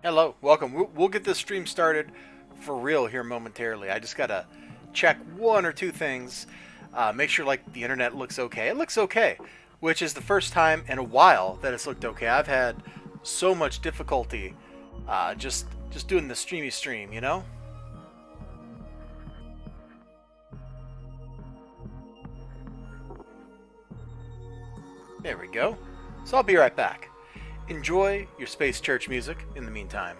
Hello, welcome. We'll get this stream started for real here momentarily. I just gotta check one or two things. Make sure like the internet looks okay. It looks okay, which is the first time in a while that it's looked okay. I've had so much difficulty just doing the streamy stream, you know. There we go. So I'll be right back. Enjoy your Space Church music in the meantime.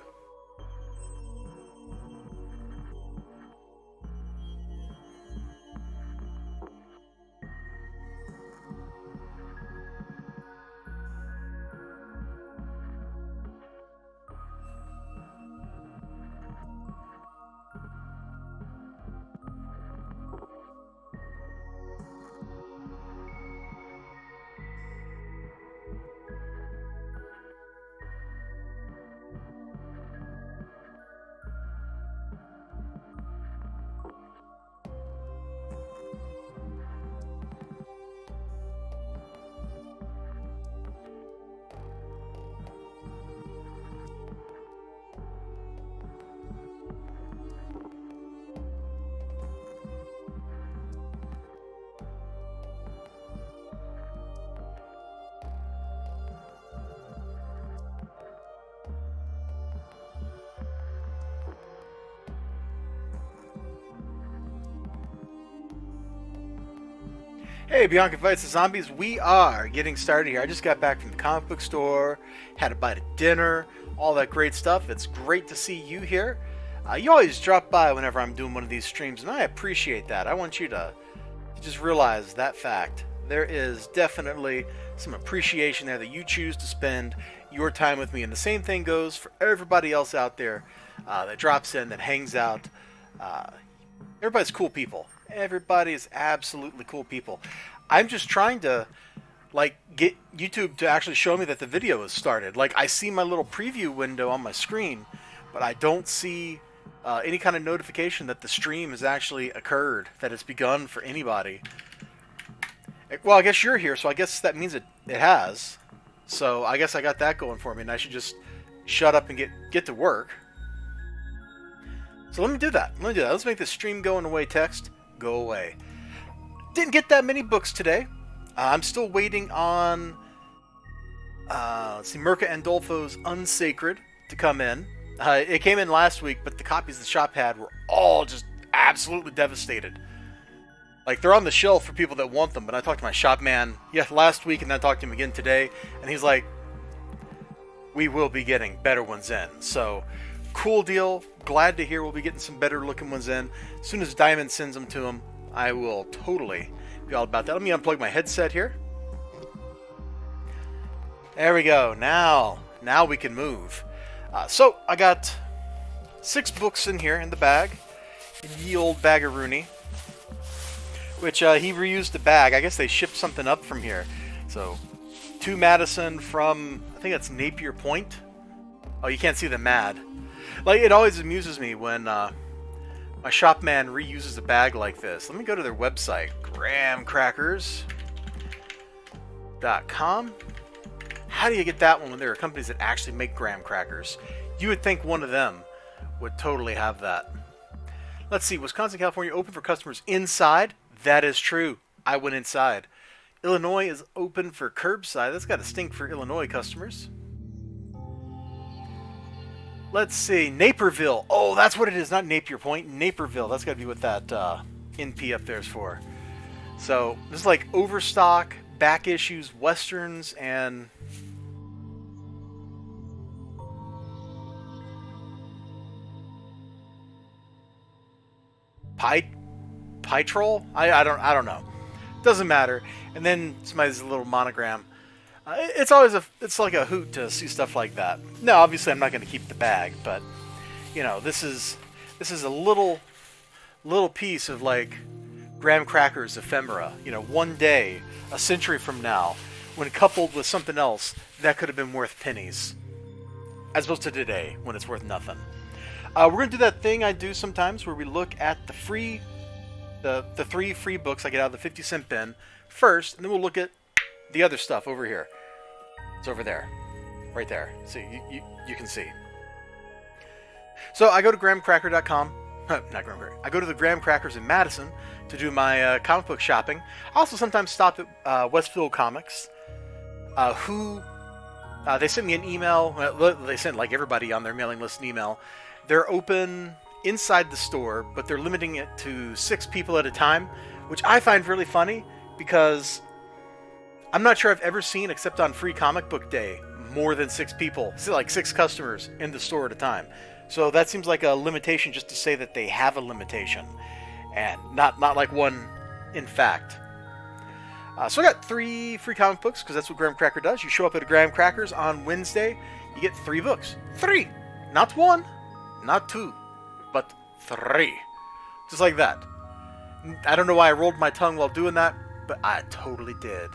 Hey, Bianca Fights the Zombies, we are getting started here. I just got back from the comic book store, had a bite of dinner, all that great stuff. It's great to see you here. You always drop by whenever I'm doing one of these streams, and I appreciate that. I want you to just realize that fact. There is definitely some appreciation there that you choose to spend your time with me, and the same thing goes for everybody else out there that drops in, that hangs out. Everybody's cool people. Everybody is absolutely cool people. I'm just trying to get YouTube to actually show me that the video has started. Like, I see my little preview window on my screen, but I don't see any kind of notification that the stream has actually occurred, that it's begun for anybody. Well, I guess you're here, so I guess that means it has. So I guess I got that going for me, and I should just shut up and get to work. So let me do that. Let's make this stream going away text go away. Didn't get that many books today. I'm still waiting on let's see, Mirka Andolfo's Unsacred to come in. It came in last week, but the copies the shop had were all just absolutely devastated. Like, they're on the shelf for people that want them, but I talked to my shop man last week, and then I talked to him again today, and he's like, we will be getting better ones in. So, cool deal. Glad to hear we'll be getting some better looking ones in. As soon as Diamond sends them to him, I will totally be all about that. Let me unplug my headset here. There we go. Now we can move. So I got 6 books in here in the bag. Ye old baggaroony. Which he reused the bag. I guess they shipped something up from here. So, to Madison from, I think that's Napier Point. Oh, you can't see the mad. Like, it always amuses me when my shop man reuses a bag like this. Let me go to their website, grahamcrackers.com. How do you get that one when there are companies that actually make graham crackers? You would think one of them would totally have that. Let's see, Wisconsin, California open for customers inside. That is true. I went inside. Illinois is open for curbside. That's got to stink for Illinois customers. Let's see, Naperville. Oh, that's what it is, not Napier Point. Naperville. That's got to be what that NP up there is for. So, this is like Overstock, back issues, Westerns, and Pytrol? I don't know. Doesn't matter. And then somebody's little monogram. It's like a hoot to see stuff like that. No, obviously I'm not going to keep the bag, but you know, this is a little piece of like graham crackers ephemera. You know, one day, a century from now, when coupled with something else, that could have been worth pennies, as opposed to today when it's worth nothing. We're going to do that thing I do sometimes where we look at the 3 free books I get out of the 50-cent bin first, and then we'll look at the other stuff over here. It's over there. Right there. See, you can see. So I go to grahamcracker.com. Not Graham. I go to the Graham Crackers in Madison to do my comic book shopping. I also sometimes stop at Westfield Comics, who they sent me an email. They sent like everybody on their mailing list an email. They're open inside the store, but they're limiting it to 6 people at a time, which I find really funny because I'm not sure I've ever seen, except on Free Comic Book Day, more than 6 people, like 6 customers in the store at a time. So that seems like a limitation just to say that they have a limitation, and not like one in fact. So I got 3 free comic books because that's what Graham Cracker does. You show up at a Graham Crackers on Wednesday, you get 3 books. 3! Not 1, not 2, but 3. Just like that. I don't know why I rolled my tongue while doing that, but I totally did.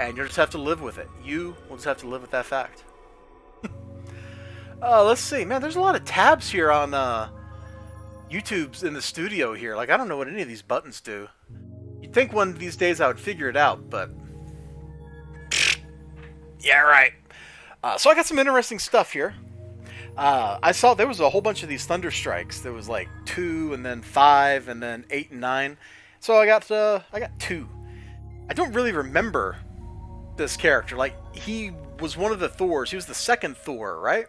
And you'll just have to live with it. You will just have to live with that fact. Let's see. Man, there's a lot of tabs here on YouTube's in the studio here. Like, I don't know what any of these buttons do. You'd think one of these days I would figure it out, but... yeah, right. So I got some interesting stuff here. I saw there was a whole bunch of these Thunder Strikes. There was like 2, and then 5, and then 8 and 9. So I got 2. I don't really remember this character. Like, he was one of the Thors. He was the second Thor, right?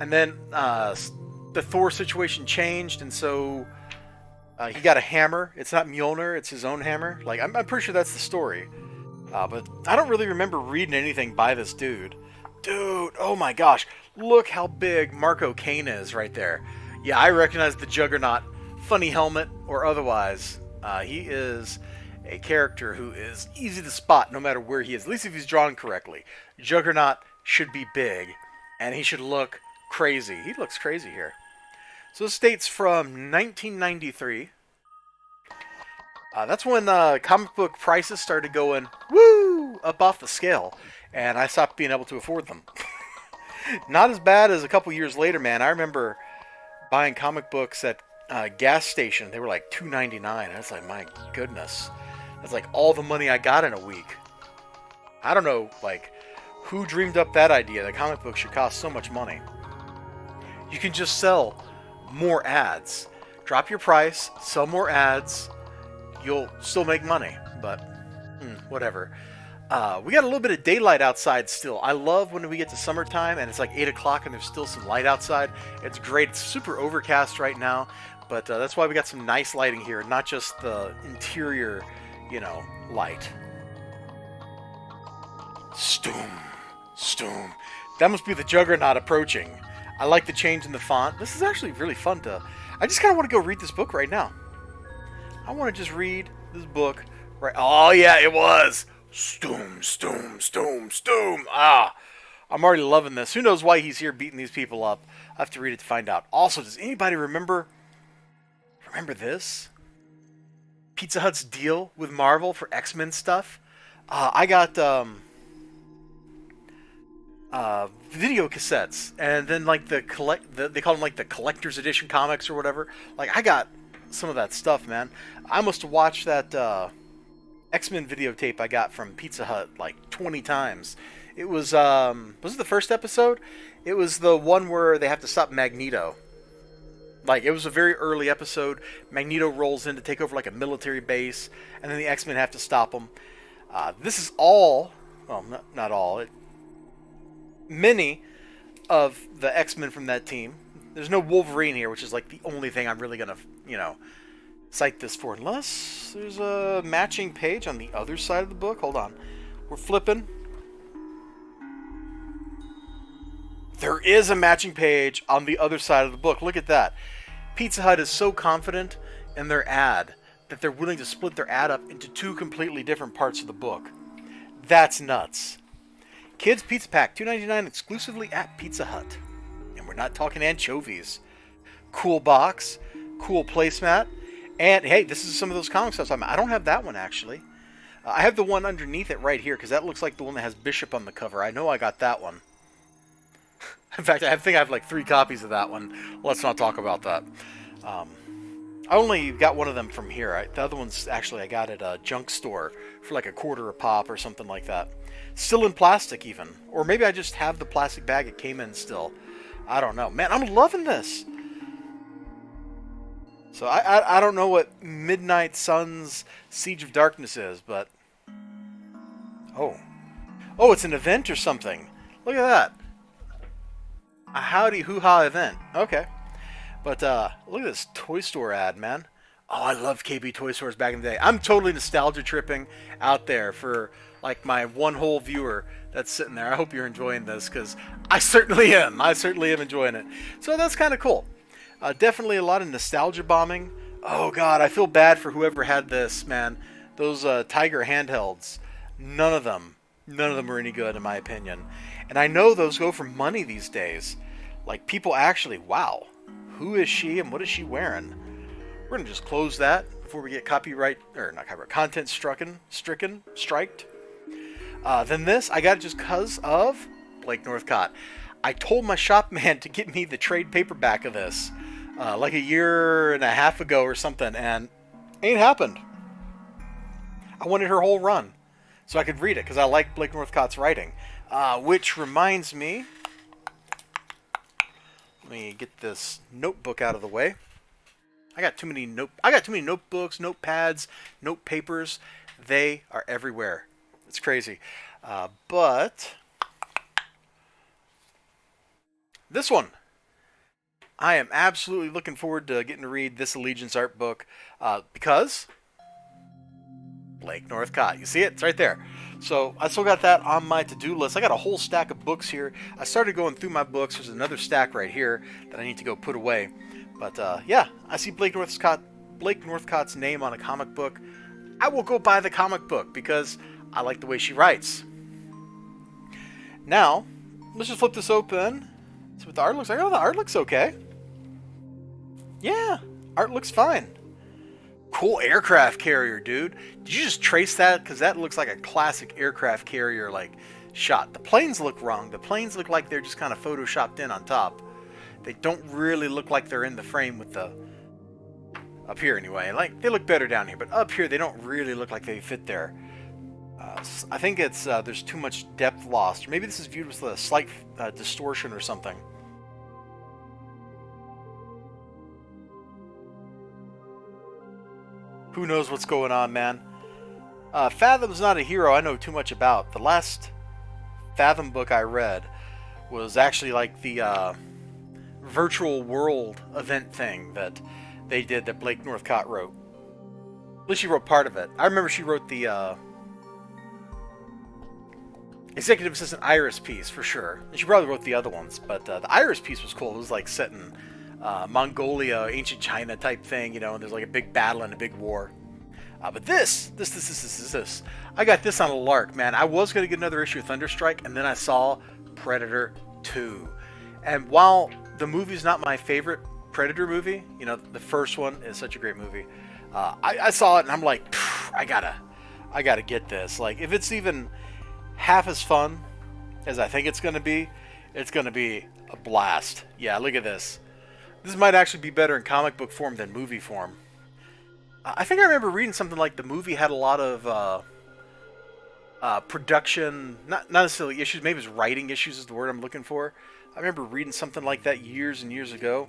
And then the Thor situation changed, and so he got a hammer. It's not Mjolnir, it's his own hammer. Like, I'm pretty sure that's the story. But I don't really remember reading anything by this dude. Dude, oh my gosh. Look how big Marco Kane is right there. Yeah, I recognize the Juggernaut. Funny helmet or otherwise. He is a character who is easy to spot no matter where he is. At least if he's drawn correctly. Juggernaut should be big. And he should look crazy. He looks crazy here. So this dates from 1993. That's when comic book prices started going, woo, up off the scale. And I stopped being able to afford them. Not as bad as a couple years later, man. I remember buying comic books at a gas station. They were like $2.99. I was like, my goodness. That's like all the money I got in a week. I don't know, like, who dreamed up that idea that comic books should cost so much money. You can just sell more ads. Drop your price, sell more ads. You'll still make money, but whatever. We got a little bit of daylight outside still. I love when we get to summertime and it's like 8 o'clock and there's still some light outside. It's great. It's super overcast right now, but that's why we got some nice lighting here, not just the interior, light. Stoom. Stoom. That must be the Juggernaut approaching. I like the change in the font. This is actually really fun to... I just kind of want to go read this book right now. I want to just read this book right... Oh, yeah, it was! Stoom, stoom, stoom, stoom. Ah, I'm already loving this. Who knows why he's here beating these people up? I have to read it to find out. Also, does anybody remember this? Pizza Hut's deal with Marvel for X-Men stuff? I got video cassettes, and then like they call them like the collector's edition comics or whatever. Like, I got some of that stuff, man. I must have watched that X-Men videotape I got from Pizza Hut like 20 times. It was it the first episode? It was the one where they have to stop Magneto. Like, it was a very early episode. Magneto rolls in to take over like a military base, and then the X-Men have to stop him. This is all, well, not all, many of the X-Men from that team. There's no Wolverine here, which is like the only thing I'm really gonna, cite this for, unless there's a matching page on the other side of the book. Hold on. We're flipping. There is a matching page on the other side of the book. Look at that. Pizza Hut is so confident in their ad that they're willing to split their ad up into 2 completely different parts of the book. That's nuts. Kids Pizza Pack, $2.99 exclusively at Pizza Hut. And we're not talking anchovies. Cool box, cool placemat. And, hey, this is some of those comics I was talking about. I don't have that one, actually. I have the one underneath it right here, because that looks like the one that has Bishop on the cover. I know I got that one. In fact, I think I have like 3 copies of that one. Let's not talk about that. I only got one of them from here. The other one's actually I got at a junk store for like $0.25 a pop or something like that. Still in plastic even. Or maybe I just have the plastic bag it came in still. I don't know. Man, I'm loving this. So I don't know what Midnight Suns Siege of Darkness is, but... Oh. Oh, it's an event or something. Look at that. A Howdy Hoo-Ha event. Okay. But look at this toy store ad, man. Oh, I loved KB Toy Stores back in the day. I'm totally nostalgia tripping out there for like my one whole viewer that's sitting there. I hope you're enjoying this because I certainly am. I certainly am enjoying it. So that's kind of cool. Definitely a lot of nostalgia bombing. Oh God, I feel bad for whoever had this, man. Those Tiger handhelds. None of them were any good in my opinion. And I know those go for money these days. Like people actually, wow, who is she and what is she wearing? We're gonna just close that before we get copyright, or not copyright, content striked. Then this, I got it just cause of Blake Northcott. I told my shop man to get me the trade paperback of this like a year and a half ago or something, and ain't happened. I wanted her whole run so I could read it because I like Blake Northcott's writing. Which reminds me, let me get this notebook out of the way. I got too many notebooks, notepads, note papers. They are everywhere. It's crazy. But this one, I am absolutely looking forward to getting to read this Allegiance art book because Blake Northcott. You see it? It's right there. So I still got that on my to-do list. I got a whole stack of books here. I started going through my books. There's another stack right here that I need to go put away. But yeah, I see Blake Northcott's name on a comic book. I will go buy the comic book because I like the way she writes. Now, let's just flip this open. See what the art looks like. Oh, the art looks okay. Yeah, art looks fine. Cool aircraft carrier, dude. Did you just trace that? Because that looks like a classic aircraft carrier like shot. The planes look wrong. The planes look like they're just kind of photoshopped in on top. They don't really look like they're in the frame with the... Up here anyway. Like, they look better down here, but up here they don't really look like they fit there. I think it's there's too much depth lost. Or maybe this is viewed with a slight distortion or something. Who knows what's going on, man? Fathom's not a hero I know too much about. The last Fathom book I read was actually like the virtual world event thing that they did that Blake Northcott wrote. At least she wrote part of it. I remember she wrote the Executive Assistant Iris piece for sure. And she probably wrote the other ones, but the Iris piece was cool. It was like set in Mongolia, ancient China type thing, you know, and there's like a big battle and a big war. But this. I got this on a lark, man. I was going to get another issue of Thunderstrike, and then I saw Predator 2. And while the movie's not my favorite Predator movie, you know, the first one is such a great movie. I saw it, and I'm like, I gotta get this. Like, if it's even half as fun as I think it's going to be a blast. Yeah, look at this. This might actually be better in comic book form than movie form. I think I remember reading something like the movie had a lot of production, not necessarily issues, maybe it's writing issues is the word I'm looking for. I remember reading something like that years and years ago.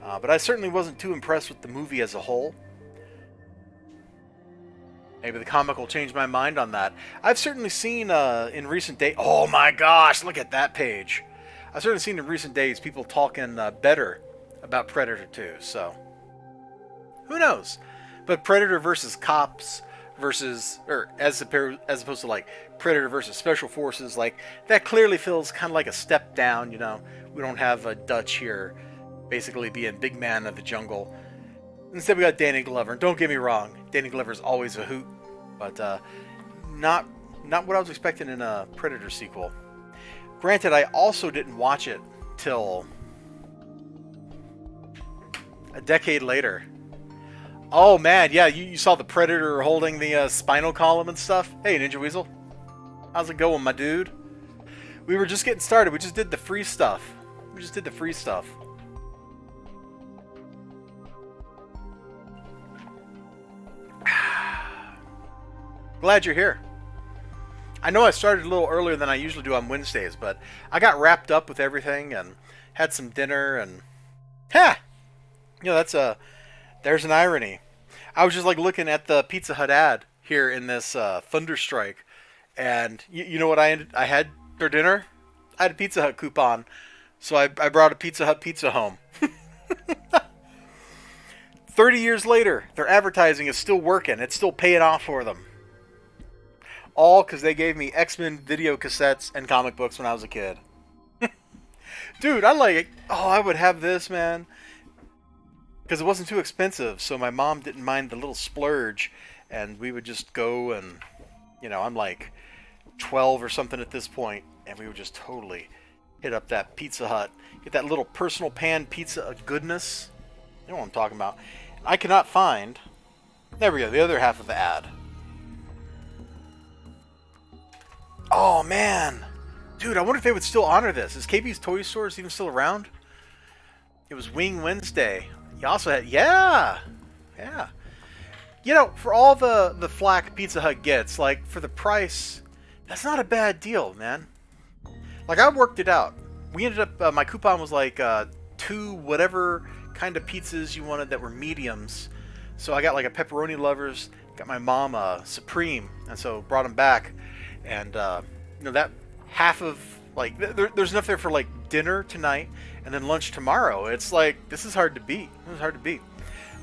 But I certainly wasn't too impressed with the movie as a whole. Maybe the comic will change my mind on that. I've certainly seen in recent days... Oh my gosh, look at that page. I've certainly seen in recent days people talking better about Predator 2, so... Who knows? But Predator versus cops versus... Or as opposed to like Predator versus Special Forces, like that clearly feels kind of like a step down, you know? We don't have a Dutch here basically being big man of the jungle. Instead we got Danny Glover. Don't get me wrong, Danny Glover's always a hoot, but not what I was expecting in a Predator sequel. Granted, I also didn't watch it till a decade later. Oh man, yeah, you saw the Predator holding the spinal column and stuff. Hey, Ninja Weasel, how's it going, my dude? We were just getting started. We just did the free stuff. Glad you're here. I know I started a little earlier than I usually do on Wednesdays, but I got wrapped up with everything and had some dinner and, ha! That's there's an irony. I was just like looking at the Pizza Hut ad here in this Thunderstrike, and you know what I had for dinner? I had a Pizza Hut coupon, so I brought a Pizza Hut pizza home. 30 years later, their advertising is still working. It's still paying off for them. All because they gave me X-Men video cassettes and comic books when I was a kid. Dude, I like it. Oh, I would have this, man. Because it wasn't too expensive, so my mom didn't mind the little splurge. And we would just go and, I'm like 12 or something at this point, and we would just totally hit up that Pizza Hut. Get that little personal pan pizza of goodness. You know what I'm talking about. I cannot find... There we go, the other half of the ad. Oh, man. Dude, I wonder if they would still honor this. Is KB's Toy Stores even still around? It was Wing Wednesday. You also had... Yeah. For all the flack Pizza Hut gets, like, for the price, that's not a bad deal, man. Like, I worked it out. We ended up... my coupon was like 2 whatever kind of pizzas you wanted that were mediums. So I got like a pepperoni lovers, got my mom a supreme, and so brought them back. And that half of like there's enough there for like dinner tonight and then lunch tomorrow. It's like this is hard to beat.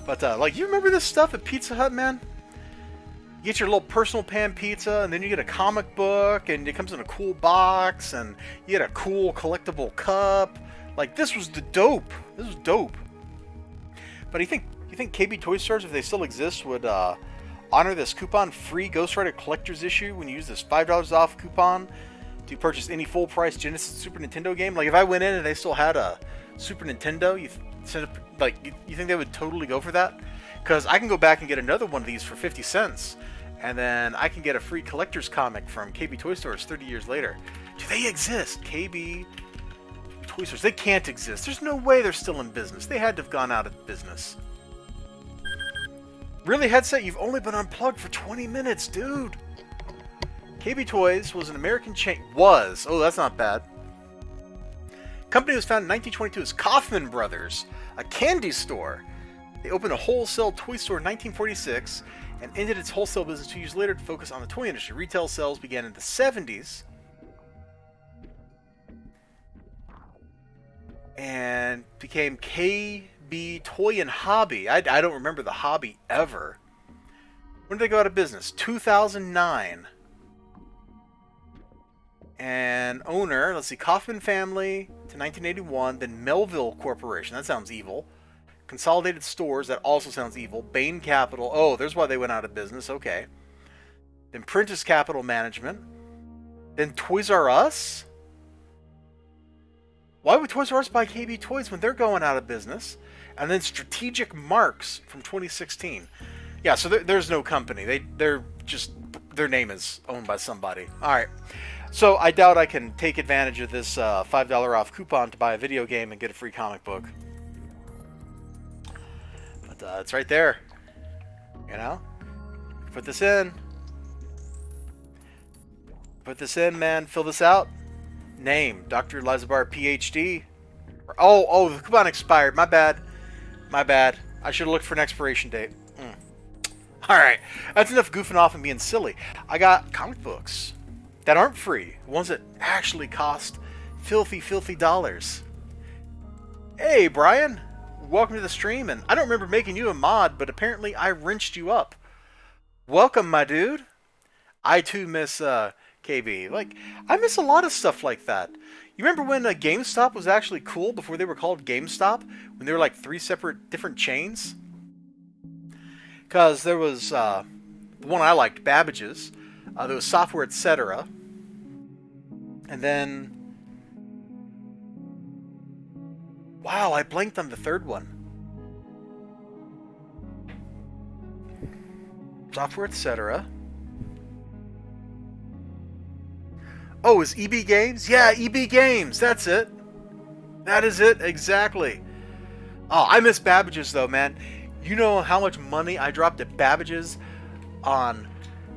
But like you remember this stuff at Pizza Hut, man? You get your little personal pan pizza, and then you get a comic book, and it comes in a cool box, and you get a cool collectible cup. Like this was the dope. This was dope. But you think KB Toy Stores, if they still exist, would honor this coupon free Ghost Rider collector's issue when you use this $5 off coupon to purchase any full price Genesis Super Nintendo game? Like if I went in and they still had a Super Nintendo, you think they would totally go for that? Because I can go back and get another one of these for 50 cents, and then I can get a free collector's comic from KB Toy Stores 30 years later. Do they exist? KB Toy Stores. They can't exist. There's no way they're still in business. They had to have gone out of business. Really, headset? You've only been unplugged for 20 minutes, dude. KB Toys was an American chain. Oh, that's not bad. Company was founded in 1922 as Kaufman Brothers, a candy store. They opened a wholesale toy store in 1946 and ended its wholesale business 2 years later to focus on the toy industry. Retail sales began in the 70s. And became KB Toy and Hobby. I don't remember the hobby ever. When did they go out of business? 2009. And owner, let's see, Kaufman family to 1981. Then Melville Corporation. That sounds evil. Consolidated Stores. That also sounds evil. Bain Capital. Oh, there's why they went out of business. Okay. Then Prentice Capital Management. Then Toys R Us. Why would Toys R Us buy KB Toys when they're going out of business? And then Strategic Marks from 2016. Yeah, so there's no company. They're just, their name is owned by somebody. All right. So I doubt I can take advantage of this $5 off coupon to buy a video game and get a free comic book. But it's right there. Put this in. Put this in, man. Fill this out. Name, Dr. Lizabar, PhD. Oh, the coupon expired. My bad. I should have looked for an expiration date. Alright, that's enough goofing off and being silly. I got comic books that aren't free. Ones that actually cost filthy, filthy dollars. Hey, Brian. Welcome to the stream. And I don't remember making you a mod, but apparently I wrenched you up. Welcome, my dude. I too miss KB. Like, I miss a lot of stuff like that. You remember when GameStop was actually cool before they were called GameStop? When they were like 3 separate different chains? Because there was the one I liked, Babbage's. There was Software, Etc. And then... Wow, I blanked on the third one. Software, Etc. Oh, is EB Games? Yeah, EB Games. That's it. That is it. Exactly. Oh, I miss Babbage's though, man. You know how much money I dropped at Babbage's on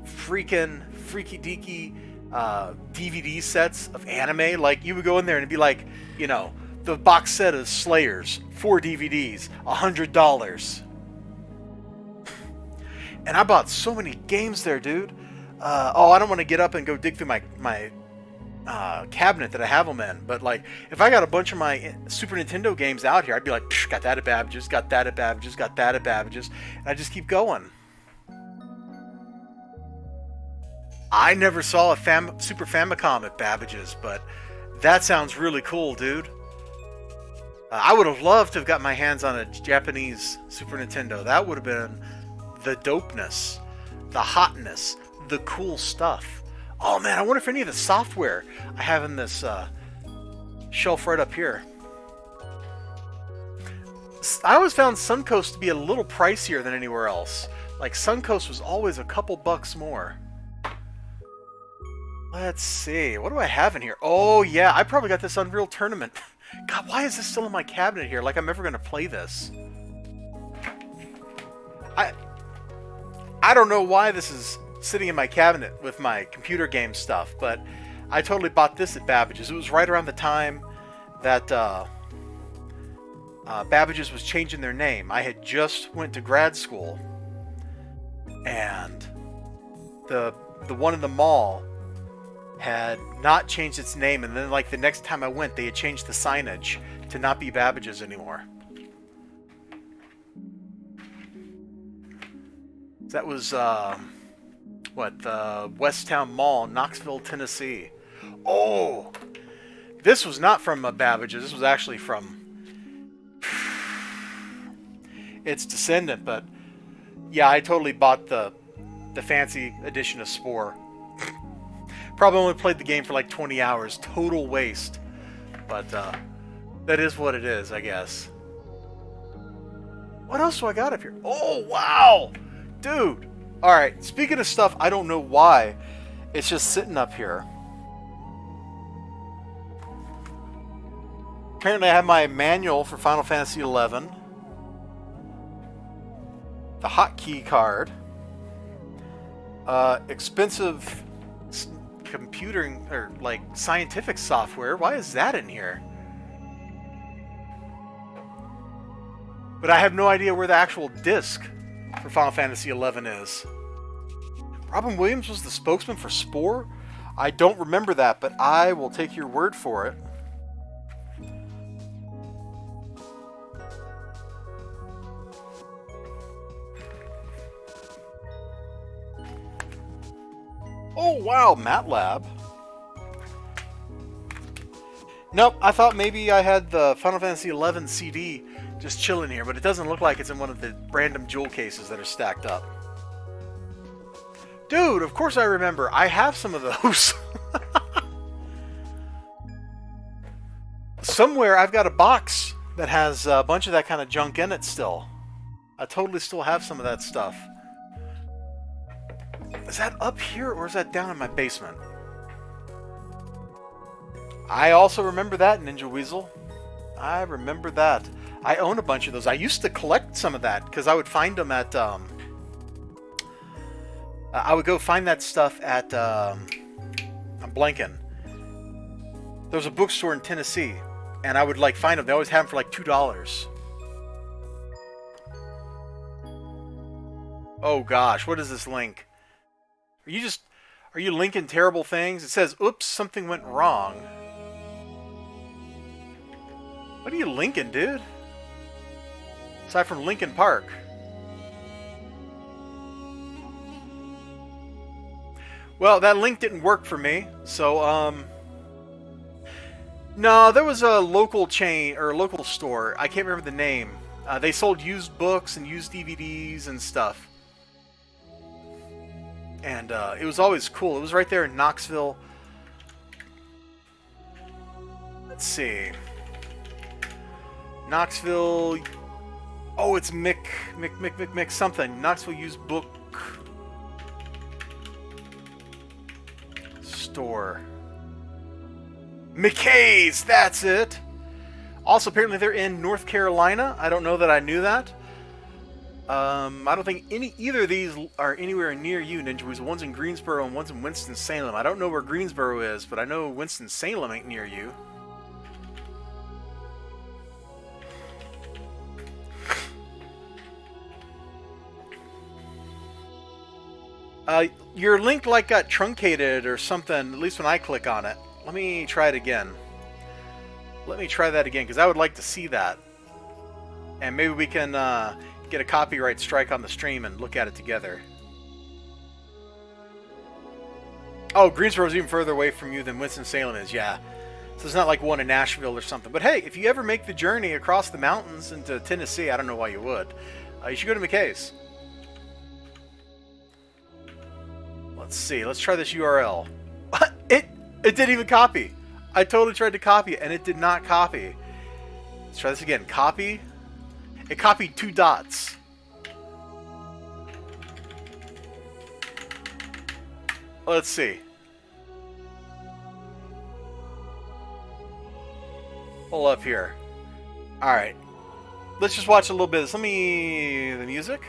freaking freaky deaky DVD sets of anime. Like, you would go in there and it'd be like, you know, the box set of Slayers, 4 DVDs, $100. And I bought so many games there, dude. I don't want to get up and go dig through my cabinet that I have them in, but like, if I got a bunch of my Super Nintendo games out here, I'd be like, got that at Babbage's, got that at Babbage's, got that at Babbage's, and I just keep going. I never saw a Super Famicom at Babbage's, but that sounds really cool, dude. I would have loved to have got my hands on a Japanese Super Nintendo. That would have been the dopeness, the hotness, the cool stuff. Oh man, I wonder if any of the software I have in this shelf right up here. I always found Suncoast to be a little pricier than anywhere else. Like, Suncoast was always a couple bucks more. Let's see, what do I have in here? Oh yeah, I probably got this Unreal Tournament. God, why is this still in my cabinet here? Like I'm ever going to play this. I don't know why this is sitting in my cabinet with my computer game stuff, but I totally bought this at Babbage's. It was right around the time that Babbage's was changing their name. I had just went to grad school, and the one in the mall had not changed its name, and then like the next time I went, they had changed the signage to not be Babbage's anymore. That was the Westtown Mall, Knoxville, Tennessee. Oh, this was not from Babbage's. This was actually from its descendant, but yeah, I totally bought the fancy edition of Spore. Probably only played the game for like 20 hours. Total waste. But that is what it is, I guess. What else do I got up here? Oh, wow! Dude! Alright, speaking of stuff, I don't know why it's just sitting up here. Apparently I have my manual for Final Fantasy XI. The hotkey card. Expensive computing or like scientific software. Why is that in here? But I have no idea where the actual disc for Final Fantasy XI is. Robin Williams was the spokesman for Spore? I don't remember that, but I will take your word for it. Oh wow, MATLAB. Nope, I thought maybe I had the Final Fantasy XI CD just chilling here, but it doesn't look like it's in one of the random jewel cases that are stacked up. Dude, of course I remember. I have some of those. Somewhere I've got a box that has a bunch of that kind of junk in it still. I totally still have some of that stuff. Is that up here or is that down in my basement? I also remember that, Ninja Weasel. I remember that. I own a bunch of those. I used to collect some of that because I would find them at I would go find that stuff at I'm blanking. There was a bookstore in Tennessee and I would like find them. They always have them for like $2. Oh gosh, what is this link? Are you linking terrible things? It says, oops, something went wrong. What are you linking, dude? Aside from Lincoln Park. Well, that link didn't work for me, so, no, there was a local chain, or a local store, I can't remember the name. They sold used books and used DVDs and stuff. And it was always cool. It was right there in Knoxville. Let's see. Knoxville. Oh, it's Mick something. Knoxville used book store. McKay's, that's it. Also, apparently they're in North Carolina. I don't know that I knew that. I don't think either of these are anywhere near you, Ninja Weasel. One's in Greensboro and one's in Winston-Salem. I don't know where Greensboro is, but I know Winston-Salem ain't near you. Your link like got truncated or something, at least when I click on it. Let me try it again. Let me try that again, because I would like to see that. And maybe we can get a copyright strike on the stream and look at it together. Oh, Greensboro's even further away from you than Winston-Salem is, yeah. So it's not like one in Nashville or something. But hey, if you ever make the journey across the mountains into Tennessee, I don't know why you would, you should go to McKay's. Let's see. Let's try this URL. It didn't even copy. I totally tried to copy it, and it did not copy. Let's try this again. Copy. It copied 2 dots. Let's see. Pull up here. Alright. Let's just watch a little bit of this. Let me... the music.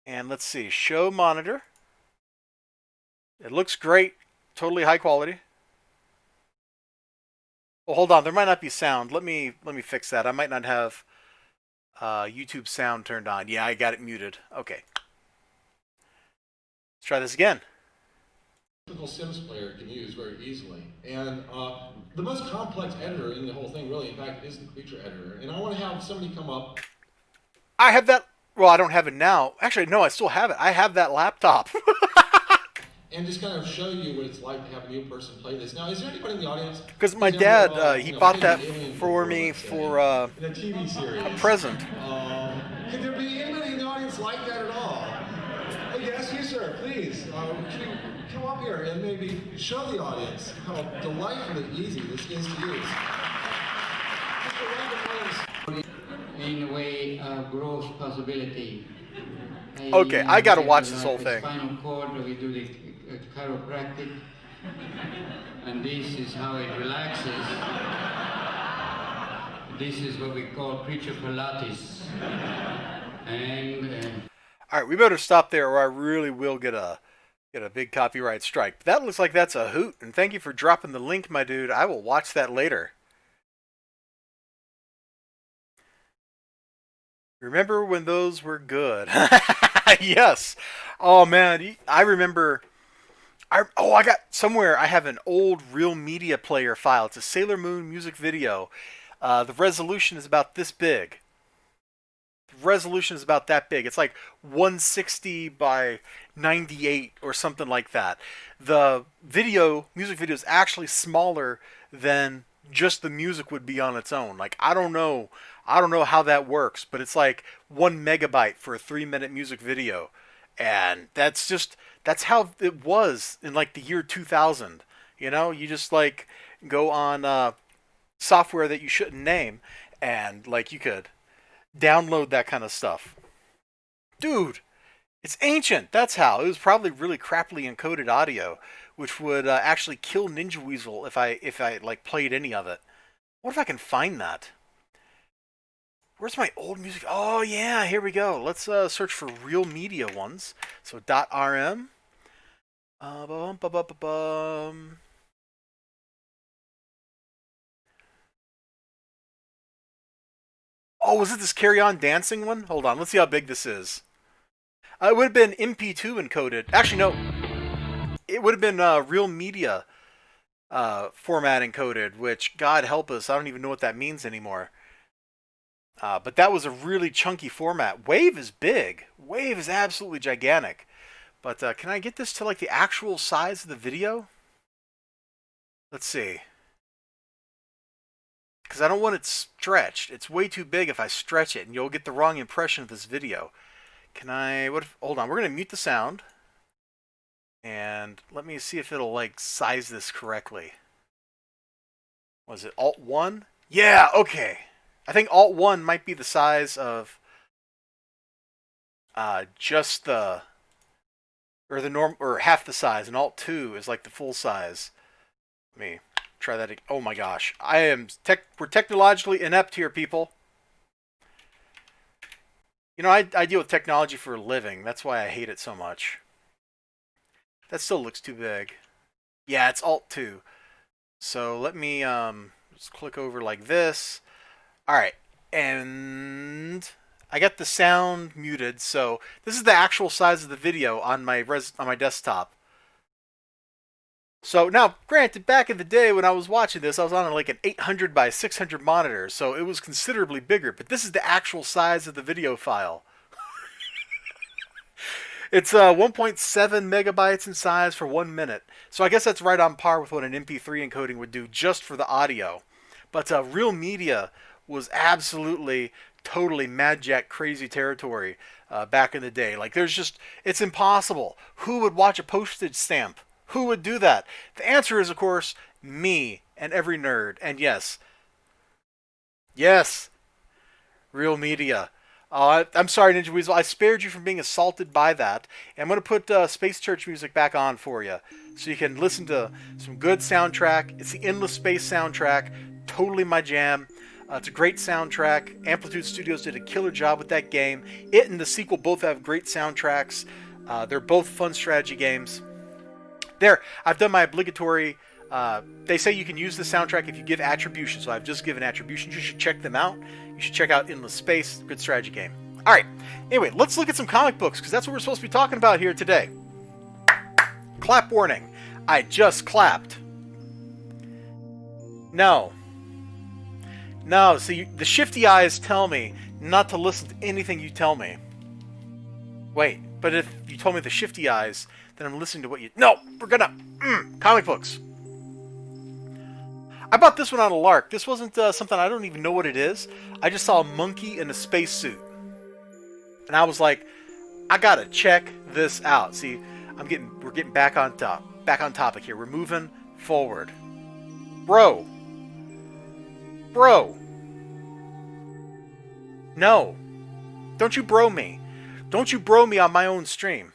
And let's see. Show monitor. It looks great. Totally high quality. Well, hold on. There might not be sound. Let me fix that. I might not have YouTube sound turned on. Yeah, I got it muted. Okay. Let's try this again. Typical Sims player can use very easily. And the most complex editor in the whole thing, really, in fact, is the creature editor. And I want to have somebody come up. I have that. Well, I don't have it now. Actually, no, I still have it. I have that laptop. And just kind of show you what it's like to have a new person play this. Now, is there anybody in the audience? Because my dad, he bought that for me for in a TV series. A present. Could there be anybody in the audience like that at all? Oh, yes, you, sir. Please, can you come up here and maybe show the audience how delightfully easy this is to use? In a way, growth possibility. Okay, I gotta watch this whole thing. Spinal cord, we do the chiropractic, and this is how it relaxes. This is what we call creature Pilates. And all right, we better stop there, or I really will get a big copyright strike. But that looks like that's a hoot, and thank you for dropping the link, my dude. I will watch that later. Remember when those were good? Yes. Oh man, I remember. I got somewhere. I have an old Real Media Player file. It's a Sailor Moon music video. The resolution is about this big. The resolution is about that big. It's like 160 by 98 or something like that. The music video is actually smaller than just the music would be on its own. Like I don't know how that works, but it's like 1 megabyte for a 3-minute music video. And that's how it was in like the year 2000. You know, you just like go on software that you shouldn't name, and like you could download that kind of stuff. Dude, it's ancient. That's how. It was probably really crappily encoded audio, which would actually kill Ninja Weasel if I like played any of it. What if I can find that? Where's my old music? Oh yeah, here we go. Let's search for real media ones. So .rm. Oh, was it this Carry On Dancing one? Hold on, let's see how big this is. It would have been MP2 encoded. Actually, no. It would have been real media format encoded, which, God help us, I don't even know what that means anymore. But that was a really chunky format. Wave is big. Wave is absolutely gigantic. But can I get this to like the actual size of the video? Let's see. Because I don't want it stretched. It's way too big if I stretch it, and you'll get the wrong impression of this video. Can I... hold on, we're going to mute the sound. And let me see if it'll like size this correctly. Was it Alt-1? Yeah, okay. I think Alt-1 might be the size of just the... or the norm, or half the size, and Alt-2 is like the full size. Let me try that again. Oh my gosh. We're technologically inept here, people. You know, I deal with technology for a living. That's why I hate it so much. That still looks too big. Yeah, it's Alt 2. So let me just click over like this. All right, and I got the sound muted. So this is the actual size of the video on my desktop. So now, granted, back in the day when I was watching this, I was on like an 800 by 600 monitor, so it was considerably bigger. But this is the actual size of the video file. It's 1.7 megabytes in size for 1 minute. So I guess that's right on par with what an MP3 encoding would do just for the audio. But Real Media was absolutely, totally mad jack crazy territory back in the day. Like it's impossible. Who would watch a postage stamp? Who would do that? The answer is, of course, me and every nerd. And yes, Real Media. I'm sorry, Ninja Weasel. I spared you from being assaulted by that. And I'm going to put Space Church music back on for you so you can listen to some good soundtrack. It's the Endless Space soundtrack. Totally my jam. It's a great soundtrack. Amplitude Studios did a killer job with that game. It and the sequel both have great soundtracks. They're both fun strategy games. There, I've done my obligatory... they say you can use the soundtrack if you give attribution, so I've just given attributions. You should check them out. You should check out Endless Space. Good strategy game. Alright, anyway, let's look at some comic books, because that's what we're supposed to be talking about here today. Clap warning. I just clapped. No. No, see, the shifty eyes tell me not to listen to anything you tell me. Wait, but if you told me the shifty eyes, then I'm listening to what you... No, we're gonna... comic books. I bought this one on a lark. This wasn't something, I don't even know what it is. I just saw a monkey in a spacesuit. And I was like, I gotta check this out. See, we're getting back on topic here. We're moving forward. Bro. No. Don't you bro me. Don't you bro me on my own stream.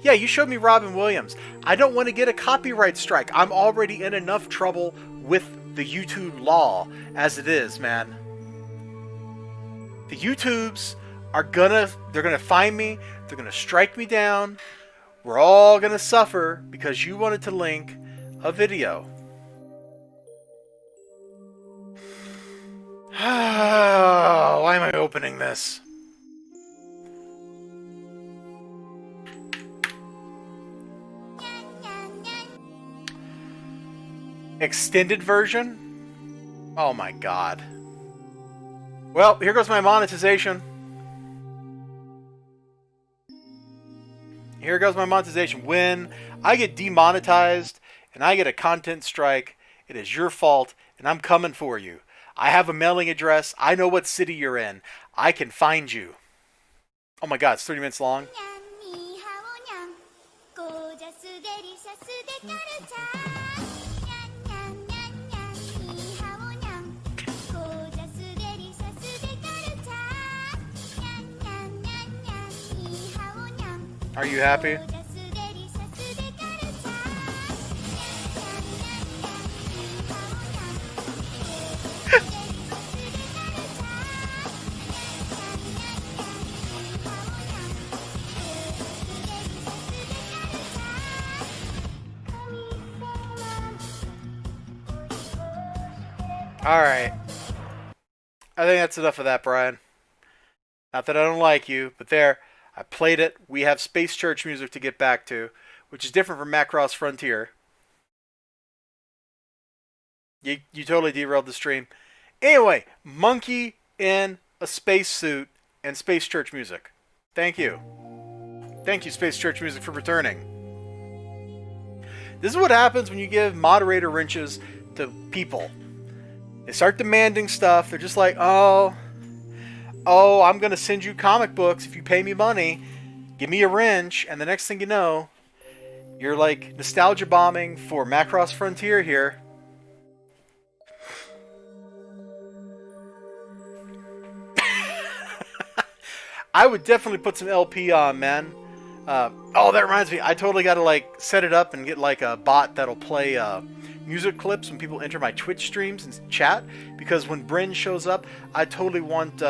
Yeah, you showed me Robin Williams. I don't want to get a copyright strike. I'm already in enough trouble with the YouTube law as it is, man. The YouTubes they're gonna find me, they're gonna strike me down. We're all gonna suffer because you wanted to link a video. Why am I opening this? Extended version? Oh my god. Well, here goes my monetization. Here goes my monetization. When I get demonetized and I get a content strike, it is your fault and I'm coming for you. I have a mailing address. I know what city you're in. I can find you. Oh my god, it's 30 minutes long. Are you happy? Alright. I think that's enough of that, Brian. Not that I don't like you, but there. I played it. We have Space Church music to get back to, which is different from Macross Frontier. You totally derailed the stream. Anyway, monkey in a spacesuit and Space Church music. Thank you. Thank you, Space Church music, for returning. This is what happens when you give moderator wrenches to people. They start demanding stuff. They're just like, oh, I'm going to send you comic books if you pay me money. Give me a wrench. And the next thing you know, you're like nostalgia bombing for Macross Frontier here. I would definitely put some LP on, man. Oh, that reminds me. I totally got to like set it up and get like a bot that'll play music clips when people enter my Twitch streams and chat. Because when Bryn shows up, I totally want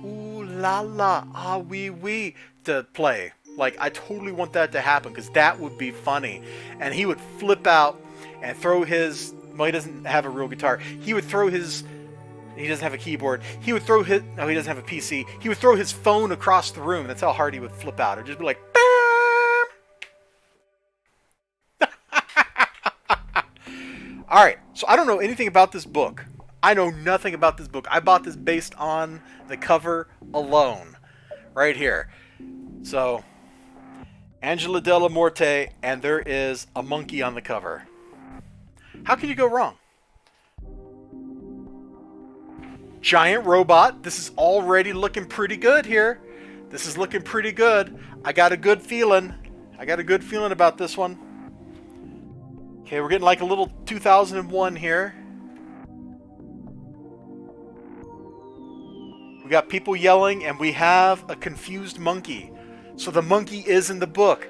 Ooh la la, ah wee wee to play. Like, I totally want that to happen because that would be funny. And he would flip out and throw his... Well, he doesn't have a real guitar. He would throw his... He doesn't have a keyboard. He would throw his... No, he doesn't have a PC. He would throw his phone across the room. That's how hard he would flip out. It would just be like... Alright, so I don't know anything about this book. I know nothing about this book. I bought this based on the cover alone. Right here. So, Angela Della Morte, and there is a monkey on the cover. How can you go wrong? Giant robot. This is already looking pretty good here. This is looking pretty good. I got a good feeling. I got a good feeling about this one. Okay, we're getting like a little 2001 here. We got people yelling, and we have a confused monkey. So the monkey is in the book.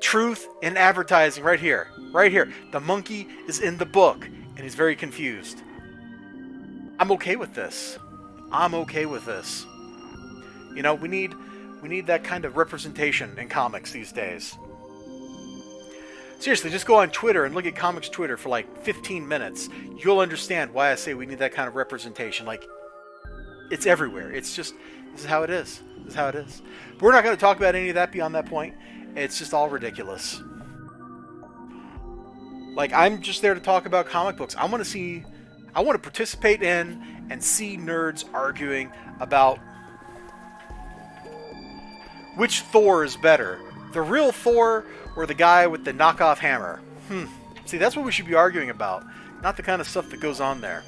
Truth in advertising right here. Right here. The monkey is in the book, and he's very confused. I'm okay with this. I'm okay with this. You know, we need that kind of representation in comics these days. Seriously, just go on Twitter and look at comics Twitter for like 15 minutes. You'll understand why I say we need that kind of representation. Like, it's everywhere. It's just, this is how it is. This is how it is. But we're not going to talk about any of that beyond that point. It's just all ridiculous. Like, I'm just there to talk about comic books. I want to participate in and see nerds arguing about which Thor is better. The real Thor or the guy with the knockoff hammer? See, that's what we should be arguing about. Not the kind of stuff that goes on there.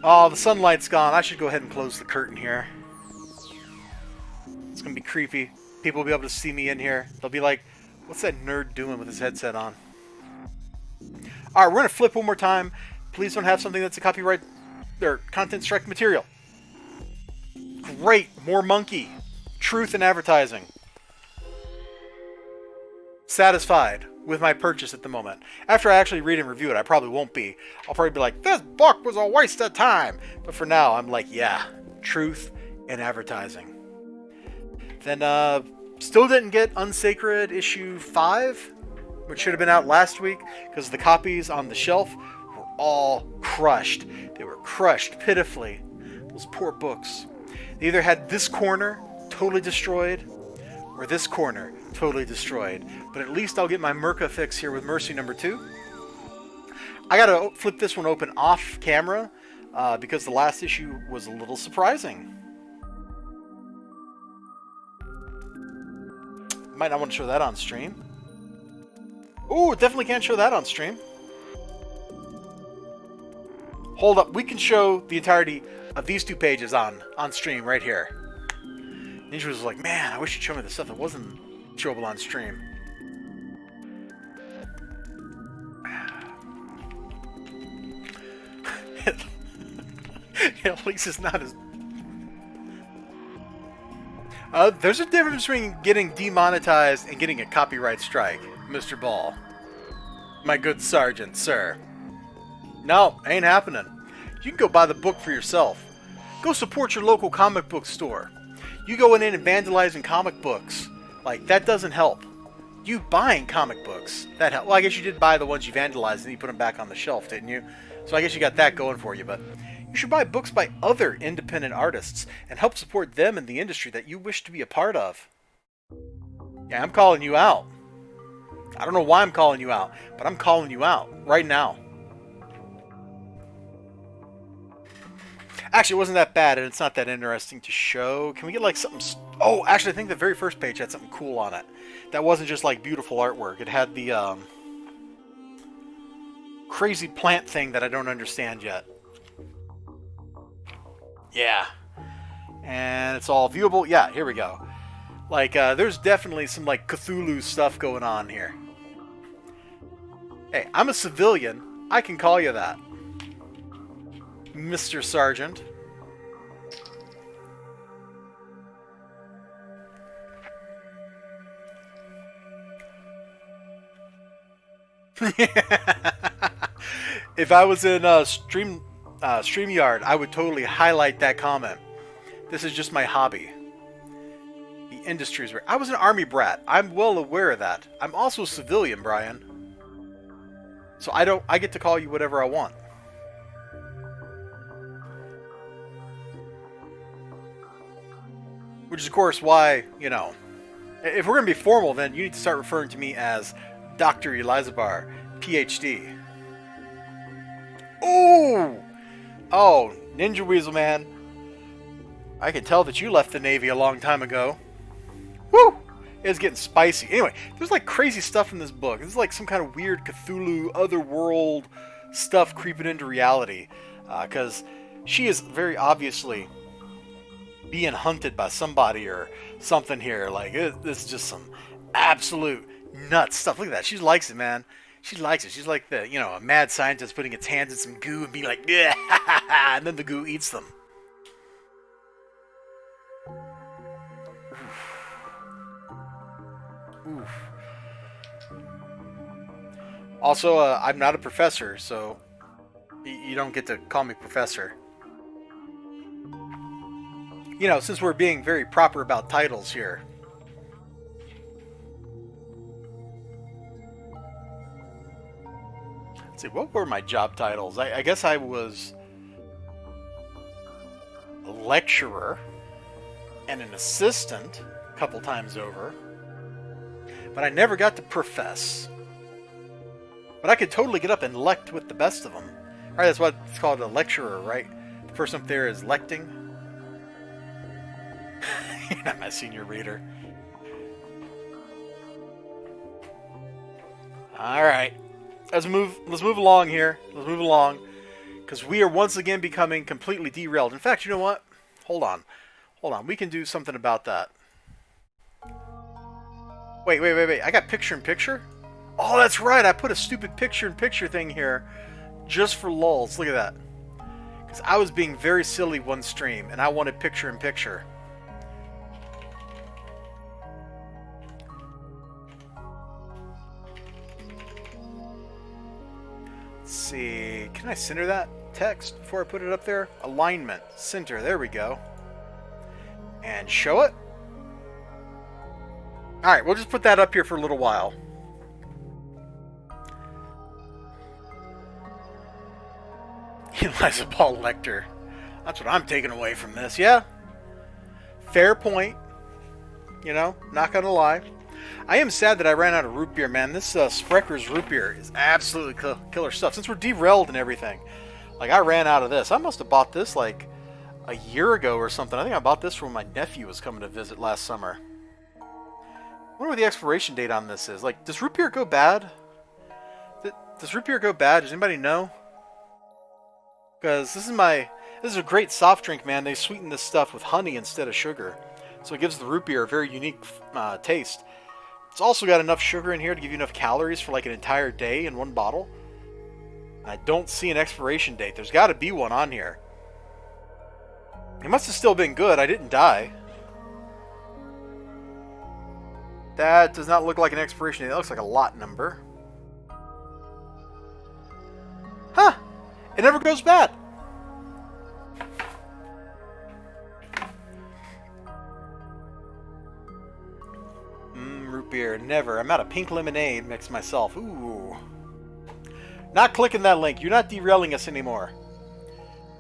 Oh, the sunlight's gone. I should go ahead and close the curtain here. It's going to be creepy. People will be able to see me in here. They'll be like, what's that nerd doing with his headset on? Alright, we're going to flip one more time. Please don't have something that's a copyright or content strike material. Great. More monkey. Truth in advertising. Satisfied with my purchase at the moment. After I actually read and review it, I probably won't be. I'll probably be like, this book was a waste of time. But for now, I'm like, yeah, truth in advertising. Then, still didn't get Unsacred issue 5, which should have been out last week, because the copies on the shelf were all crushed. They were crushed pitifully. Those poor books. They either had this corner totally destroyed, or this corner totally destroyed. But at least I'll get my Merca fix here with Mercy number 2. I gotta flip this one open off camera, because the last issue was a little surprising. Might not want to show that on stream. Ooh, definitely can't show that on stream. Hold up, we can show the entirety of these 2 pages on stream right here. Ninja was like, man, I wish you'd show me the stuff that wasn't showable on stream. At least it's not as... there's a difference between getting demonetized and getting a copyright strike, Mr. Ball. My good sergeant, sir. No, ain't happening. You can go buy the book for yourself. Go support your local comic book store. You going in and vandalizing comic books, like, that doesn't help. You buying comic books, that helps. Well, I guess you did buy the ones you vandalized and you put them back on the shelf, didn't you? So I guess you got that going for you, but you should buy books by other independent artists and help support them in the industry that you wish to be a part of. Yeah, I'm calling you out. I don't know why I'm calling you out, but I'm calling you out right now. Actually, it wasn't that bad, and it's not that interesting to show. Can we get, like, something... Oh, actually, I think the very first page had something cool on it. That wasn't just, like, beautiful artwork. It had the, crazy plant thing that I don't understand yet. Yeah. And it's all viewable. Yeah, here we go. Like, there's definitely some, like, Cthulhu stuff going on here. Hey, I'm a civilian. I can call you that, Mr. Sergeant. If I was in stream StreamYard, I would totally highlight that comment. This is just my hobby. The industries where I was an army brat. I'm well aware of that. I'm also a civilian, Brian. So I get to call you whatever I want. Which is, of course, why, you know, if we're going to be formal, then you need to start referring to me as Dr. Elizabeth, PhD. Ooh! Oh, Ninja Weasel, man. I can tell that you left the Navy a long time ago. Woo! It's getting spicy. Anyway, there's like crazy stuff in this book. This is like some kind of weird Cthulhu, otherworld stuff creeping into reality. Because she is very obviously being hunted by somebody or something here. Like, this is just some absolute nuts stuff. Look at that. She likes it, man. She likes it. She's like the, you know, a mad scientist putting its hands in some goo and being like, yeah, and then the goo eats them. Oof. Also, I'm not a professor, so you don't get to call me professor. You know, since we're being very proper about titles here. Let's see, what were my job titles? I guess I was a lecturer and an assistant a couple times over. But I never got to profess. But I could totally get up and lect with the best of them. Alright, that's what it's called, a lecturer, right? The person up there is lecting. You're not my senior reader. Alright. Let's move along here. Let's move along. Because we are once again becoming completely derailed. In fact, you know what? Hold on. Hold on. We can do something about that. Wait. I got picture-in-picture? Oh, that's right. I put a stupid picture-in-picture thing here just for lulz. Look at that. Because I was being very silly one stream, and I wanted picture-in-picture. Let's see. Can I center that text before I put it up there? Alignment. Center. There we go. And show it. Alright, we'll just put that up here for a little while. Eliza Paul Lecter. That's what I'm taking away from this. Yeah. Fair point. You know, not gonna lie. I am sad that I ran out of root beer, man. This Sprecker's root beer is absolutely killer stuff. Since we're derailed and everything, like, I ran out of this. I must have bought this like a year ago or something. I think I bought this when my nephew was coming to visit last summer. I wonder what the expiration date on this is. Like, does root beer go bad? Does root beer go bad? Does anybody know? Because this is a great soft drink, man. They sweeten this stuff with honey instead of sugar. So it gives the root beer a very unique taste. It's also got enough sugar in here to give you enough calories for like an entire day in one bottle. I don't see an expiration date. There's got to be one on here. It must have still been good. I didn't die. That does not look like an expiration date. That looks like a lot number. Huh! It never goes bad. Root beer, never. I'm out of pink lemonade mix myself. Ooh. Not clicking that link. You're not derailing us anymore.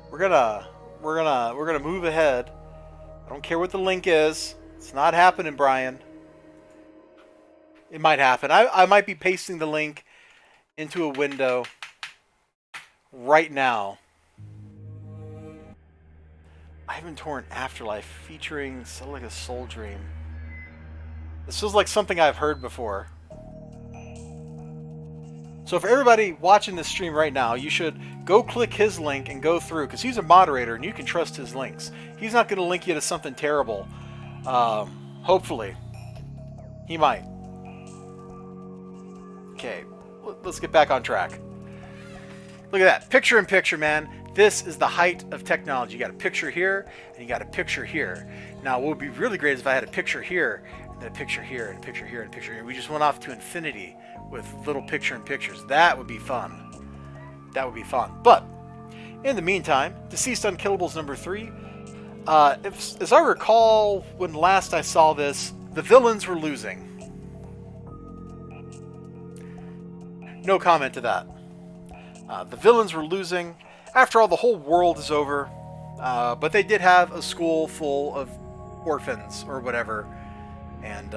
We're gonna move ahead. I don't care what the link is. It's not happening, Brian. It might happen. I might be pasting the link into a window right now. Ivan Torn Afterlife featuring Celica Soul Dream. This feels like something I've heard before. So for everybody watching this stream right now, you should go click his link and go through, because he's a moderator and you can trust his links. He's not going to link you to something terrible. Hopefully. He might. Okay, let's get back on track. Look at that. Picture in picture, man. This is the height of technology. You got a picture here, and you got a picture here. Now, what would be really great is if I had a picture here, and then a picture here, and a picture here, and a picture here. We just went off to infinity with little picture in pictures. That would be fun. That would be fun. But In the meantime, Deceased Unkillables number 3. As I recall, when last I saw this, the villains were losing. No comment to that. The villains were losing. After all, the whole world is over. But they did have a school full of orphans or whatever. And,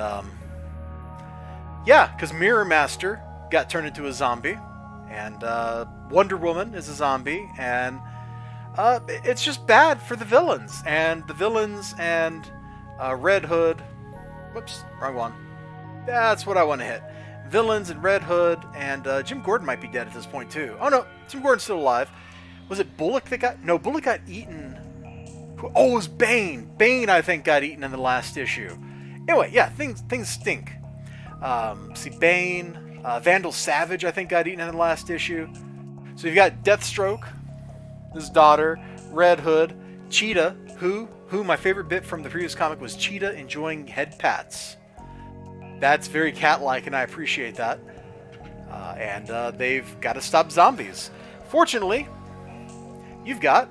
yeah, because Mirror Master got turned into a zombie. And Wonder Woman is a zombie. And it's just bad for the villains. And the villains and Red Hood... Whoops, wrong one. That's what I want to hit. Villains and Red Hood, and Jim Gordon might be dead at this point too. Oh no, Jim Gordon's still alive. Was it Bullock that got... No, Bullock got eaten. Oh, it was Bane. Bane, I think, got eaten in the last issue. Anyway, yeah, things stink. See, Bane, Vandal Savage, I think, got eaten in the last issue. So you've got Deathstroke, his daughter, Red Hood, Cheetah, who my favorite bit from the previous comic was Cheetah enjoying head pats. That's very cat-like, and I appreciate that. And they've got to stop zombies. Fortunately, you've got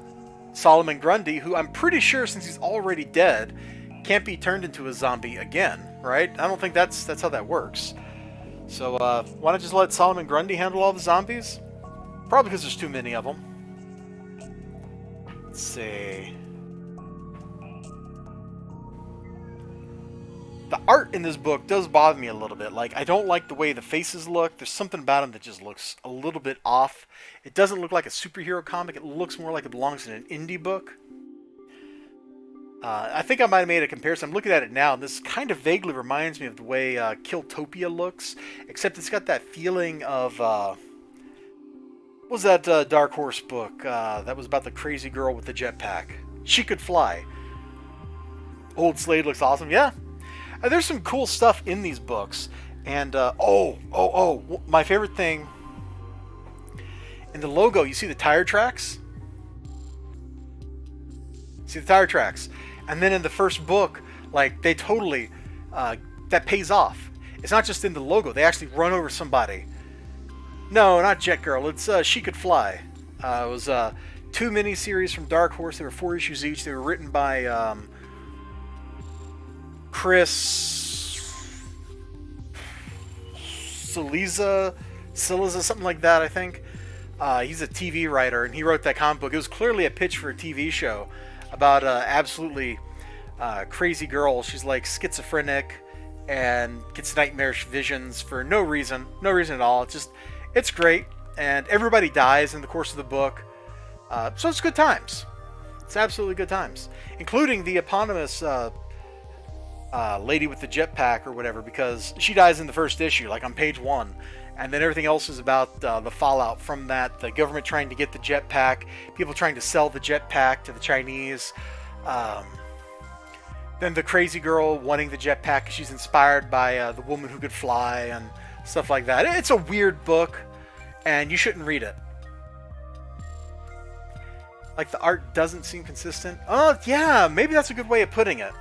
Solomon Grundy, who I'm pretty sure, since he's already dead, can't be turned into a zombie again, right? I don't think that's how that works. So why not just let Solomon Grundy handle all the zombies? Probably because there's too many of them. Let's see. The art in this book does bother me a little bit. Like, I don't like the way the faces look. There's something about them that just looks a little bit off. It doesn't look like a superhero comic. It looks more like it belongs in an indie book. I think I might have made a comparison. I'm looking at it now, and this kind of vaguely reminds me of the way Killtopia looks, except it's got that feeling of... what was that Dark Horse book that was about the crazy girl with the jetpack? She Could Fly. Old Slade looks awesome. Yeah. There's some cool stuff in these books. And, my favorite thing, in the logo, you see the tire tracks? See the tire tracks. And then in the first book, like, they totally, that pays off. It's not just in the logo. They actually run over somebody. No, not Jet Girl. It's She Could Fly. It was 2 miniseries from Dark Horse. They were 4 issues each. They were written by... Chris Siliza, something like that, I think. He's a TV writer, and he wrote that comic book. It was clearly a pitch for a TV show about absolutely crazy girl. She's like schizophrenic and gets nightmarish visions for no reason at all. It's great, and everybody dies in the course of the book. So it's good times. It's absolutely good times, including the eponymous lady with the jetpack or whatever, because she dies in the first issue, like on page 1, and then everything else is about the fallout from that, the government trying to get the jetpack, people trying to sell the jetpack to the Chinese, then the crazy girl wanting the jetpack because she's inspired by the woman who could fly and stuff like that. It's a weird book, and you shouldn't read it. Like, the art doesn't seem consistent. Oh, yeah, maybe that's a good way of putting it.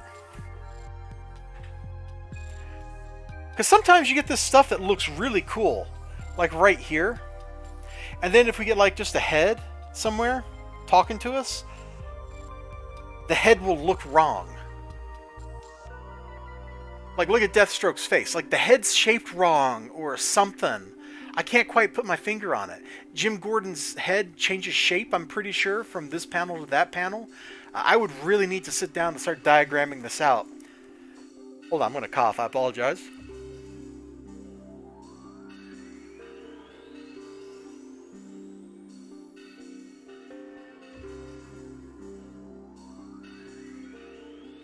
Because sometimes you get this stuff that looks really cool, like right here. And then if we get like just a head somewhere talking to us, the head will look wrong. Like, look at Deathstroke's face. Like, the head's shaped wrong or something. I can't quite put my finger on it. Jim Gordon's head changes shape, I'm pretty sure, from this panel to that panel. I would really need to sit down and start diagramming this out. Hold on, I'm going to cough. I apologize.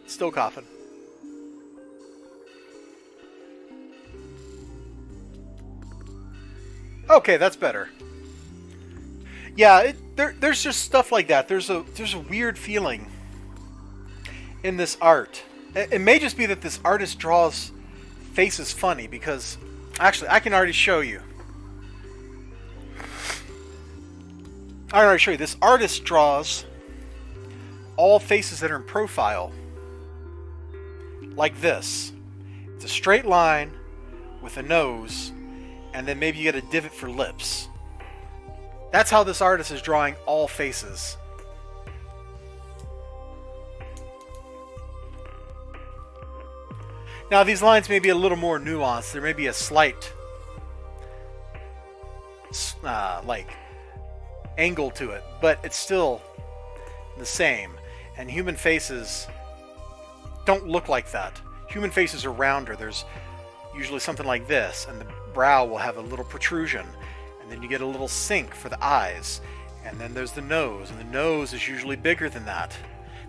Still coughing. Okay, that's better. Yeah, there's just stuff like that. There's a weird feeling in this art. It may just be that this artist draws faces funny, because actually I can already show you. I can already show you. This artist draws all faces that are in profile like this. It's a straight line with a nose, and then maybe you get a divot for lips. That's how this artist is drawing all faces. Now these lines may be a little more nuanced. There may be a slight like angle to it, but it's still the same. And human faces don't look like that. Human faces are rounder. There's usually something like this, and the brow will have a little protrusion, and then you get a little sink for the eyes, and then there's the nose, and the nose is usually bigger than that.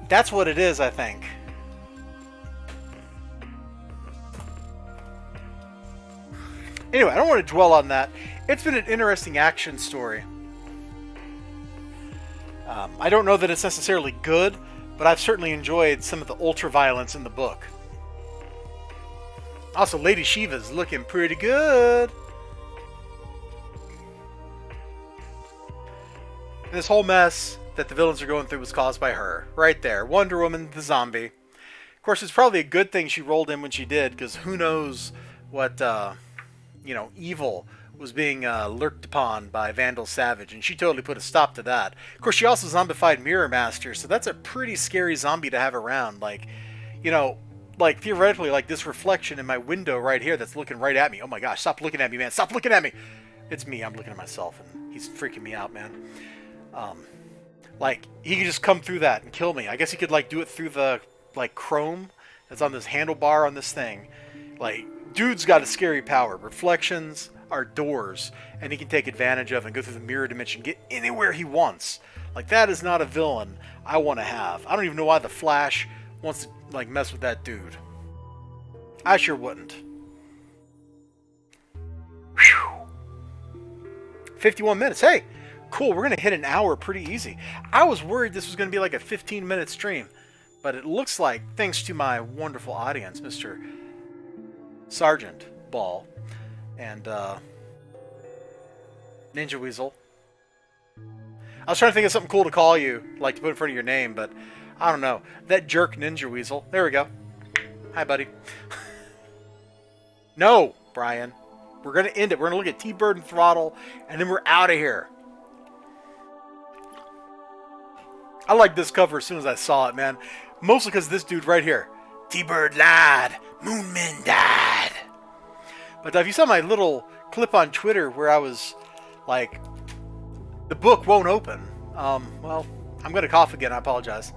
That's what it is, I think. Anyway, I don't want to dwell on that. It's been an interesting action story. I don't know that it's necessarily good, but I've certainly enjoyed some of the ultra-violence in the book. Also, Lady Shiva's looking pretty good. And this whole mess that the villains are going through was caused by her. Right there. Wonder Woman, the zombie. Of course, it's probably a good thing she rolled in when she did, because who knows what, evil was being lurked upon by Vandal Savage, and she totally put a stop to that. Of course, she also zombified Mirror Master, so that's a pretty scary zombie to have around. Like, theoretically, like this reflection in my window right here that's looking right at me. Oh my gosh, stop looking at me, man. Stop looking at me. It's me. I'm looking at myself, and he's freaking me out, man. He could just come through that and kill me. I guess he could, do it through the, chrome that's on this handlebar on this thing. Dude's got a scary power. Reflections are doors, and he can take advantage of and go through the mirror dimension, get anywhere he wants. That is not a villain I want to have. I don't even know why the Flash wants to, mess with that dude. I sure wouldn't. Whew. 51 minutes. Hey, cool. We're going to hit an hour pretty easy. I was worried this was going to be a 15-minute stream, but it looks like, thanks to my wonderful audience, Mr. Sergeant Ball and Ninja Weasel. I was trying to think of something cool to call you, to put in front of your name, but I don't know. That jerk Ninja Weasel. There we go. Hi, buddy. No, Brian. We're going to end it. We're going to look at T-Bird and Throttle, and then we're out of here. I liked this cover as soon as I saw it, man. Mostly because this dude right here. T-Bird lied. Moonmen died. But if you saw my little clip on Twitter where I was the book won't open. Well, I'm going to cough again. I apologize.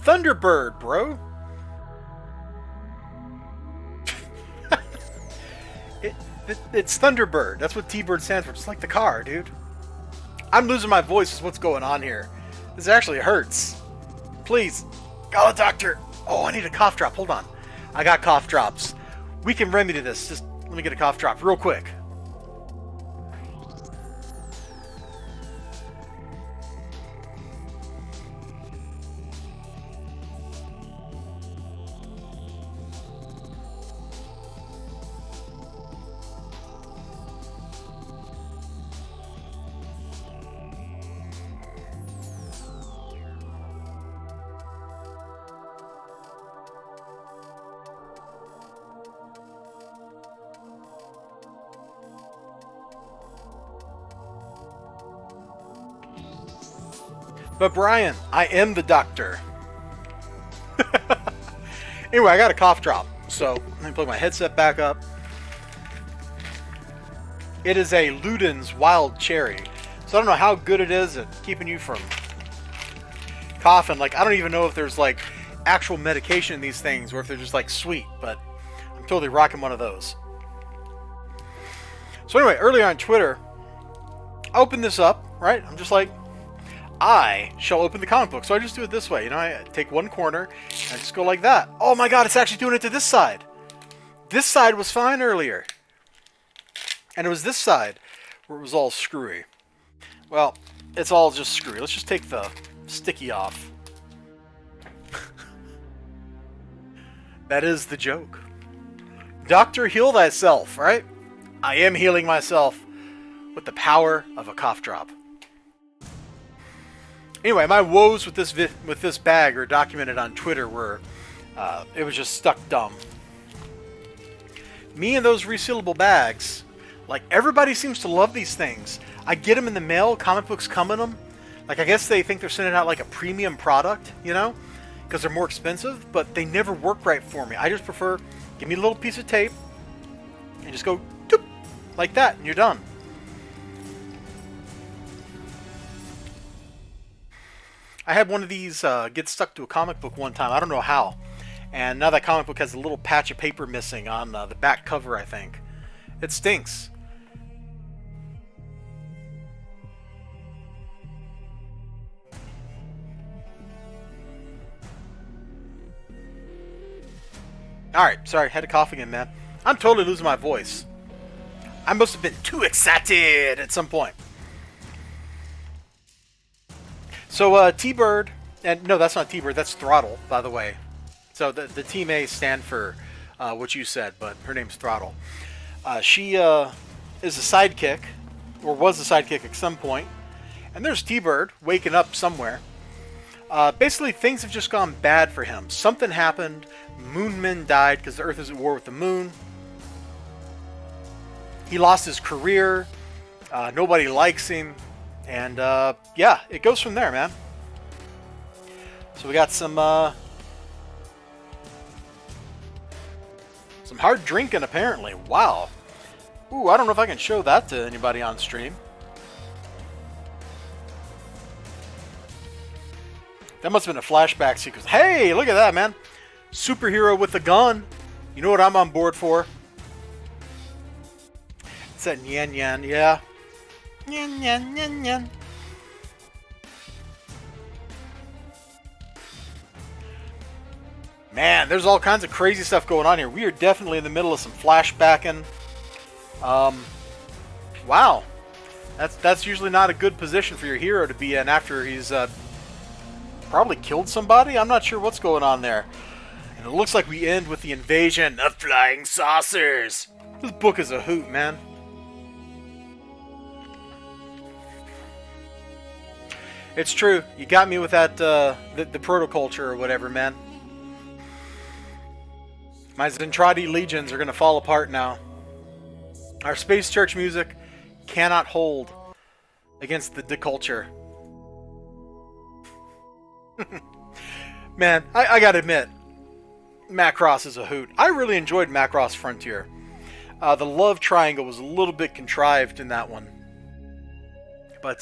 Thunderbird, bro. It's Thunderbird. That's what T-Bird stands for. Just like the car, dude. I'm losing my voice is what's going on here. This actually hurts. Please, call a doctor. Oh, I need a cough drop. Hold on. I got cough drops. We can remedy this. Just let me get a cough drop real quick. But Brian, I am the doctor. Anyway, I got a cough drop. So let me put my headset back up. It is a Luden's Wild Cherry. So I don't know how good it is at keeping you from coughing. I don't even know if there's actual medication in these things or if they're just sweet, but I'm totally rocking one of those. So anyway, earlier on Twitter, I opened this up, right? I'm just I shall open the comic book. So I just do it this way. I take one corner and I just go like that. Oh my god, it's actually doing it to this side. This side was fine earlier. And it was this side where it was all screwy. Well, it's all just screwy. Let's just take the sticky off. That is the joke. Doctor, heal thyself, right? I am healing myself with the power of a cough drop. Anyway, my woes with this bag are documented on Twitter where It was just stuck dumb. Me and those resealable bags, like, everybody seems to love these things. I get them in the mail, comic books come in them. Like, I guess they think they're sending out like a premium product, you know, because they're more expensive, but they never work right for me. I just prefer, give me a little piece of tape and just go doop, like that, and you're done. I had one of these get stuck to a comic book one time. I don't know how. And now that comic book has a little patch of paper missing on the back cover, I think. It stinks. Alright, sorry, had to cough again, man. I'm totally losing my voice. I must have been too excited at some point. So, T-Bird, and no, that's not T-Bird, that's Throttle, by the way. So, the Team A stand for what you said, but her name's Throttle. She is a sidekick, or was a sidekick at some point. And there's T-Bird waking up somewhere. Basically, things have just gone bad for him. Something happened. Moonmen died because the Earth is at war with the Moon. He lost his career. Nobody likes him. And, yeah, it goes from there, man. So we got some hard drinking, apparently. Wow. Ooh, I don't know if I can show that to anybody on stream. That must have been a flashback sequence. Hey, look at that, man. Superhero with a gun. You know what I'm on board for? It's that nyan nyan, yeah. Nyan nyan nyan nyan. Man, there's all kinds of crazy stuff going on here. We are definitely in the middle of some flashbacking. Wow. That's usually not a good position for your hero to be in after he's probably killed somebody. I'm not sure what's going on there. And it looks like we end with the invasion of flying saucers. This book is a hoot, man. It's true. You got me with that, the protoculture or whatever, man. My Zentradi legions are going to fall apart now. Our Space Church music cannot hold against the deculture. Man, I gotta admit, Macross is a hoot. I really enjoyed Macross Frontier. The love triangle was a little bit contrived in that one. But,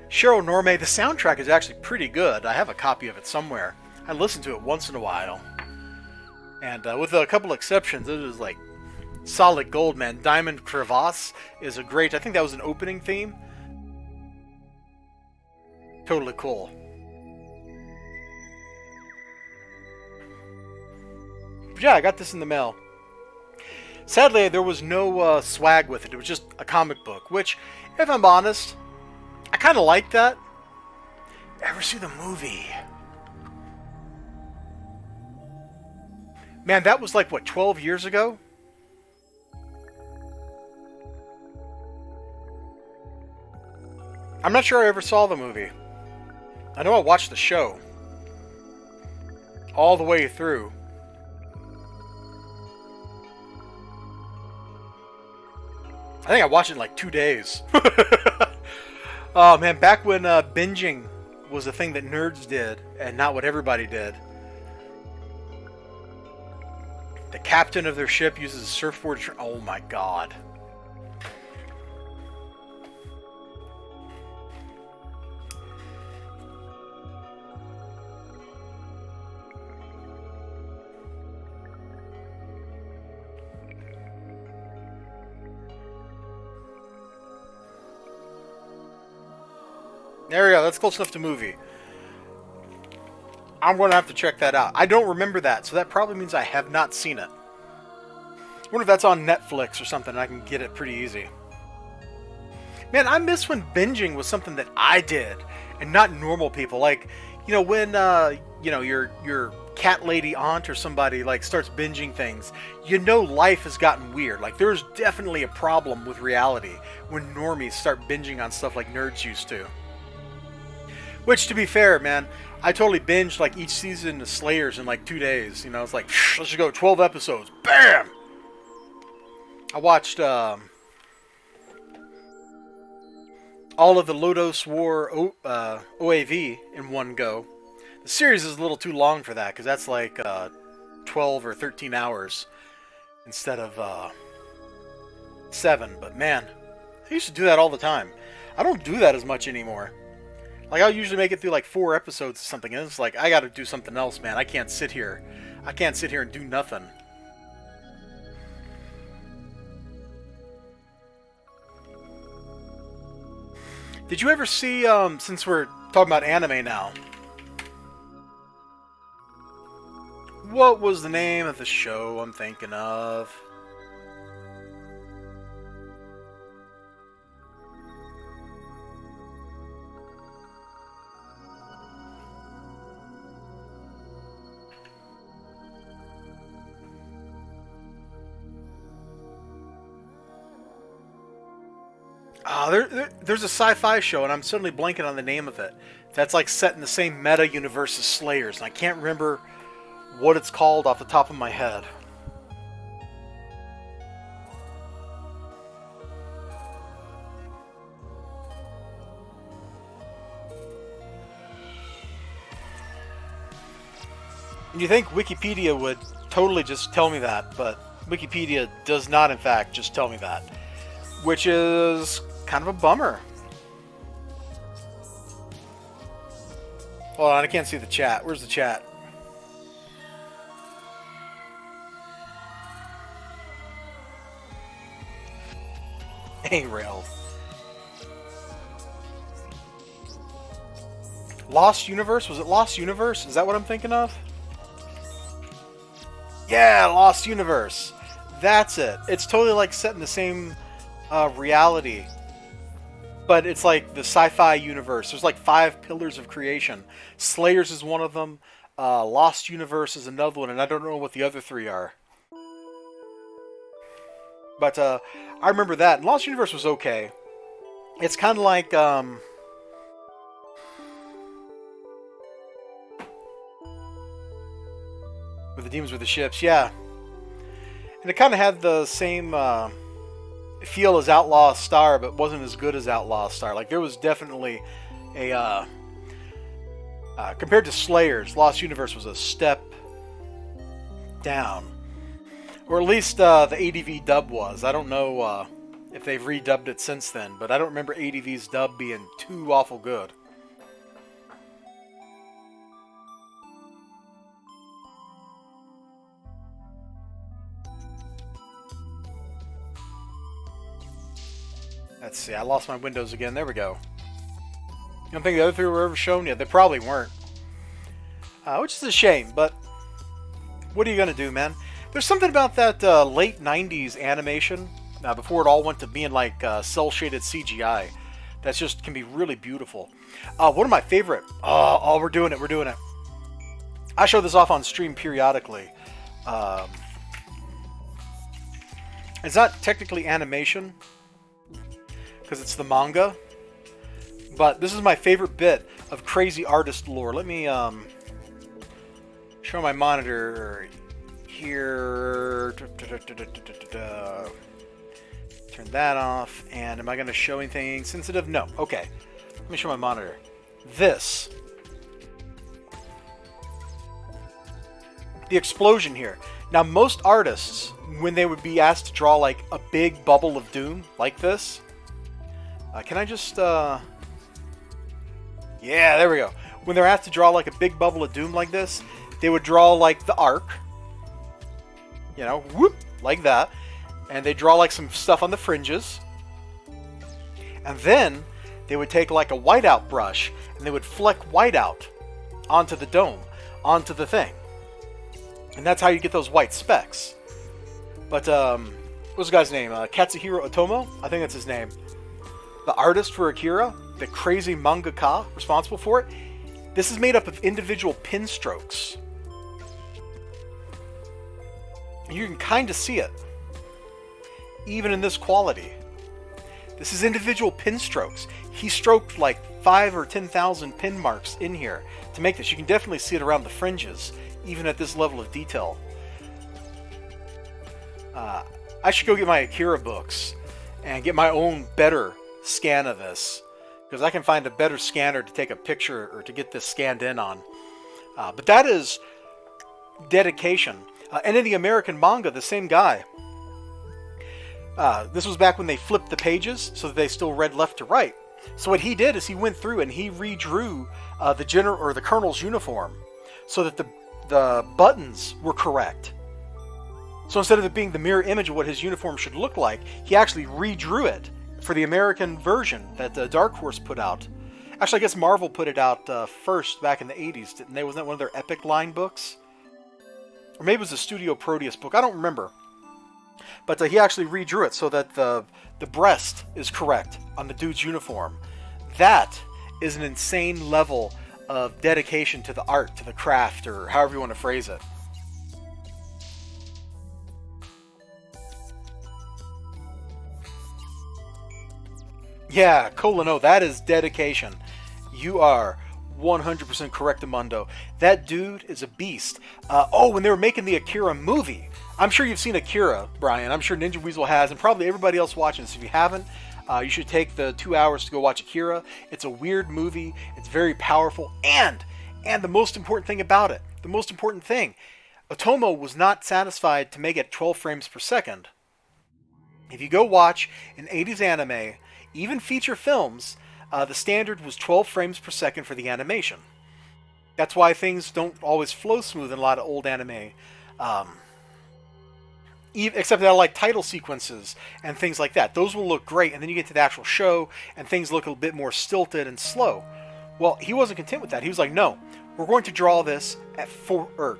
Cheryl Normay, the soundtrack is actually pretty good. I have a copy of it somewhere. I listen to it once in a while. And with a couple exceptions, it is like solid gold, man. Diamond Crevasse is a great... I think that was an opening theme. Totally cool. But yeah, I got this in the mail. Sadly, there was no swag with it. It was just a comic book, which, if I'm honest, I kind of like that. Ever see the movie? Man, that was like, what, 12 years ago? I'm not sure I ever saw the movie. I know I watched the show. All the way through. I think I watched it in like 2 days. Oh man, back when binging was a thing that nerds did and not what everybody did. The captain of their ship uses a surfboard. Oh my god. There we go. That's close enough to movie. I'm going to have to check that out. I don't remember that, so that probably means I have not seen it. I wonder if that's on Netflix or something and I can get it pretty easy. Man, I miss when binging was something that I did and not normal people. Like, you know, when, you know, your cat lady aunt or somebody, like, starts binging things, you know life has gotten weird. Like, there's definitely a problem with reality when normies start binging on stuff like nerds used to. Which, to be fair, man, I totally binged like each season of Slayers in like 2 days. You know, it's like, let's just go 12 episodes. Bam! I watched all of the Lodos War OAV in one go. The series is a little too long for that, because that's like 12 or 13 hours instead of 7. But man, I used to do that all the time. I don't do that as much anymore. Like, I'll usually make it through like 4 episodes or something, and it's like, I gotta do something else, man. I can't sit here and do nothing. Did you ever see, since we're talking about anime now, what was the name of the show I'm thinking of? There's a sci-fi show, and I'm suddenly blanking on the name of it. That's like set in the same meta universe as Slayers, and I can't remember what it's called off the top of my head. And you think Wikipedia would totally just tell me that, but Wikipedia does not, in fact, just tell me that. Which is kind of a bummer. Hold on, I can't see the chat. Where's the chat? Hey, Rail. Lost Universe? Was it Lost Universe? Is that what I'm thinking of? Yeah, Lost Universe. That's it. It's totally like set in the same reality, but it's like the sci-fi universe. There's like 5 pillars of creation. Slayers is one of them. Lost Universe is another one, and I don't know what the other 3 are. But I remember that. And Lost Universe was okay. It's kind of like with the demons with the ships, yeah. And it kind of had the same feel as Outlaw Star, but wasn't as good as Outlaw Star. Like, there was definitely a compared to Slayers, Lost Universe was a step down, or at least the ADV dub was. I don't know if they've redubbed it since then, but I don't remember ADV's dub being too awful good. Let's see, I lost my windows again. There we go. You don't think the other 3 were ever shown? Yeah, they probably weren't. Which is a shame, but what are you going to do, man? There's something about that late 90s animation, before it all went to being like cel-shaded CGI, that just can be really beautiful. One of my favorite... Oh, we're doing it. I show this off on stream periodically. It's not technically animation, because it's the manga, but this is my favorite bit of crazy artist lore. Let me show my monitor here. Turn that off. And am I going to show anything sensitive? No. Okay. Let me show my monitor. This. The explosion here. Now, most artists, when they would be asked to draw like a big bubble of doom like this, can I just, yeah, there we go. When they're asked to draw like a big bubble of doom like this, they would draw like the arc, you know, whoop, like that. And they draw like some stuff on the fringes. And then they would take like a whiteout brush and they would fleck whiteout onto the dome, onto the thing. And that's how you get those white specks. But, what's the guy's name? Katsuhiro Otomo? I think that's his name. The artist for Akira, the crazy mangaka responsible for it, this is made up of individual pin strokes. You can kind of see it, even in this quality. This is individual pin strokes. He stroked like 5 or 10,000 pin marks in here to make this. You can definitely see it around the fringes, even at this level of detail. I should go get my Akira books and get my own better scan of this, because I can find a better scanner to take a picture or to get this scanned in on. But that is dedication. And in the American manga, the same guy. This was back when they flipped the pages so that they still read left to right. So what he did is he went through and he redrew the general or the colonel's uniform so that the buttons were correct. So instead of it being the mirror image of what his uniform should look like, he actually redrew it for the American version that Dark Horse put out. Actually, I guess Marvel put it out first back in the 80s, didn't they? Wasn't that one of their Epic line books? Or maybe it was a Studio Proteus book. I don't remember. But he actually redrew it so that the breast is correct on the dude's uniform. That is an insane level of dedication to the art, to the craft, or however you want to phrase it. Yeah, Colino, that is dedication. You are 100% correct, Amundo. That dude is a beast. When they were making the Akira movie, I'm sure you've seen Akira, Brian. I'm sure Ninja Weasel has, and probably everybody else watching this. If you haven't, you should take the 2 hours to go watch Akira. It's a weird movie. It's very powerful. And the most important thing about it, the most important thing, Otomo was not satisfied to make it 12 frames per second. If you go watch an 80s anime, even feature films, the standard was 12 frames per second for the animation. That's why things don't always flow smooth in a lot of old anime. Except that I like title sequences and things like that. Those will look great, and then you get to the actual show, and things look a bit more stilted and slow. Well, he wasn't content with that. He was like, no, we're going to draw this at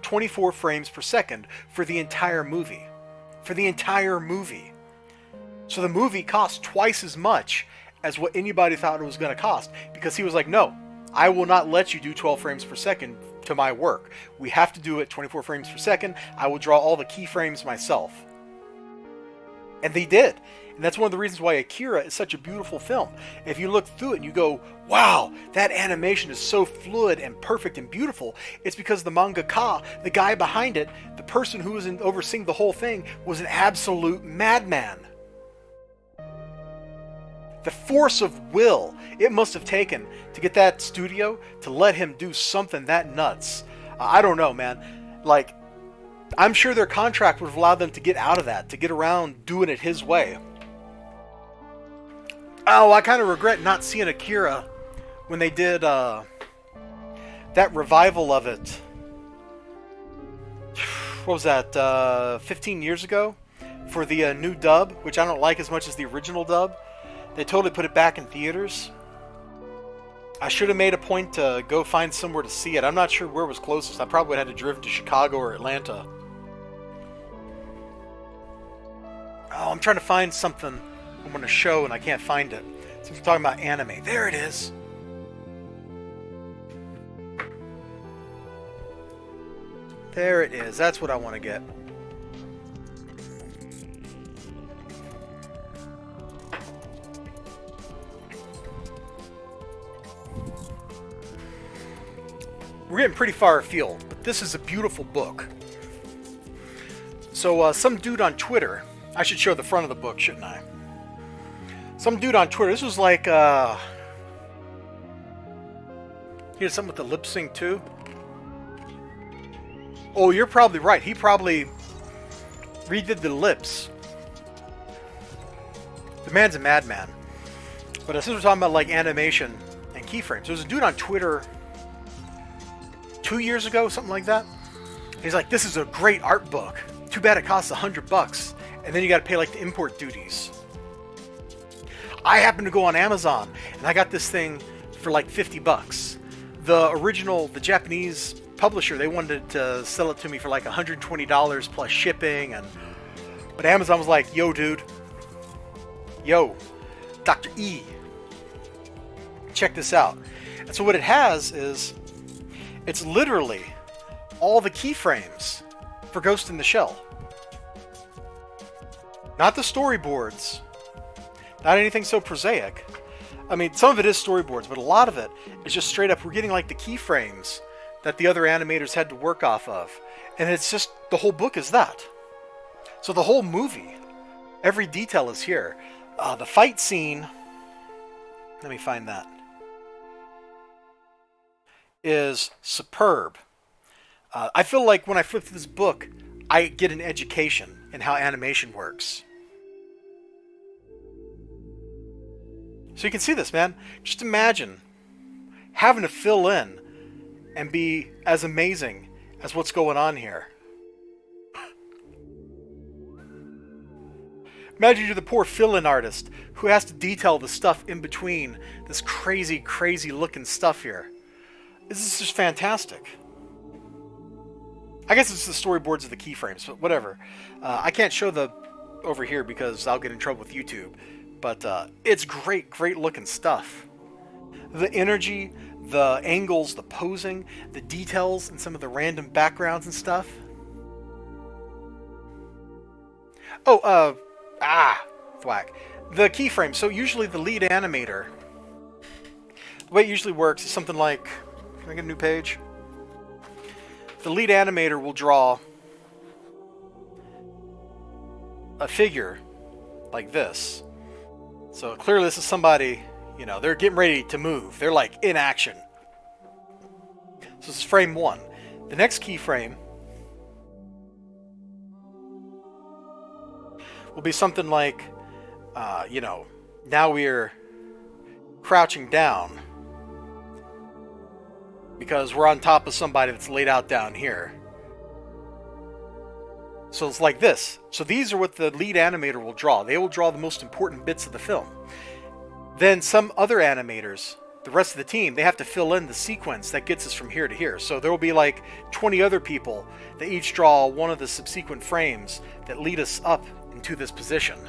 24 frames per second for the entire movie. For the entire movie. So the movie cost twice as much as what anybody thought it was going to cost, because he was like, no, I will not let you do 12 frames per second to my work. We have to do it 24 frames per second. I will draw all the keyframes myself. And they did. And that's one of the reasons why Akira is such a beautiful film. If you look through it and you go, wow, that animation is so fluid and perfect and beautiful, it's because the mangaka, the guy behind it, the person who was overseeing the whole thing, was an absolute madman. The force of will it must have taken to get that studio to let him do something that nuts. I don't know, man. Like, I'm sure their contract would have allowed them to get out of that, to get around doing it his way. Oh, I kind of regret not seeing Akira when they did that revival of it. What was that, 15 years ago? For the new dub, which I don't like as much as the original dub. They totally put it back in theaters. I should have made a point to go find somewhere to see it. I'm not sure where was closest. I probably would have had to drive to Chicago or Atlanta. Oh, I'm trying to find something I'm going to show and I can't find it. Since we're talking about anime. There it is. There it is. That's what I want to get. We're getting pretty far afield, but this is a beautiful book. So some dude on Twitter, I should show the front of the book, shouldn't I? Some dude on Twitter, this was like, here's something with the lip sync too. Oh, you're probably right. He probably redid the lips. The man's a madman. But since we're talking about like animation and keyframes, there was a dude on Twitter 2 years ago, something like that. He's like, this is a great art book. Too bad it costs $100, and then you got to pay like the import duties. I happened to go on Amazon, and I got this thing for like $50. The Japanese publisher, they wanted to sell it to me for like $120 plus shipping, but Amazon was like, yo, dude, yo, Dr. E, check this out. And so what it has is, it's literally all the keyframes for Ghost in the Shell. Not the storyboards. Not anything so prosaic. I mean, some of it is storyboards, but a lot of it is just straight up, we're getting like the keyframes that the other animators had to work off of. And it's just, the whole book is that. So the whole movie, every detail is here. The fight scene, let me find that, is superb. I feel like when I flip through this book, I get an education in how animation works. So you can see this, man. Just imagine having to fill in and be as amazing as what's going on here. Imagine you're the poor fill-in artist who has to detail the stuff in between this crazy, crazy looking stuff here. This is just fantastic. I guess it's the storyboards of the keyframes, but whatever. I can't show the over here because I'll get in trouble with YouTube. But it's great, great looking stuff. The energy, the angles, the posing, the details, and some of the random backgrounds and stuff. Oh, thwack. The keyframe. So usually the lead animator, the way it usually works is something like, can I get a new page? The lead animator will draw a figure like this. So clearly this is somebody, you know, they're getting ready to move. They're like in action. So this is frame 1. The next keyframe will be something like, you know, now we're crouching down because we're on top of somebody that's laid out down here. So it's like this. So these are what the lead animator will draw. They will draw the most important bits of the film. Then some other animators, the rest of the team, they have to fill in the sequence that gets us from here to here. So there will be like 20 other people that each draw one of the subsequent frames that lead us up into this position.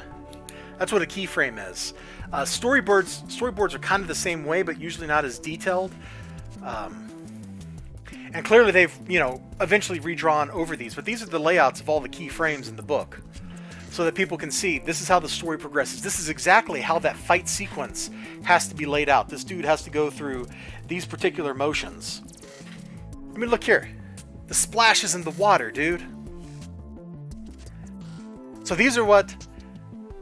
That's what a keyframe is. Storyboards are kind of the same way, but usually not as detailed. And clearly they've, you know, eventually redrawn over these, but these are the layouts of all the key frames in the book so that people can see this is how the story progresses. This is exactly how that fight sequence has to be laid out. This dude has to go through these particular motions. I mean, look here. The splashes in the water, dude. So these are what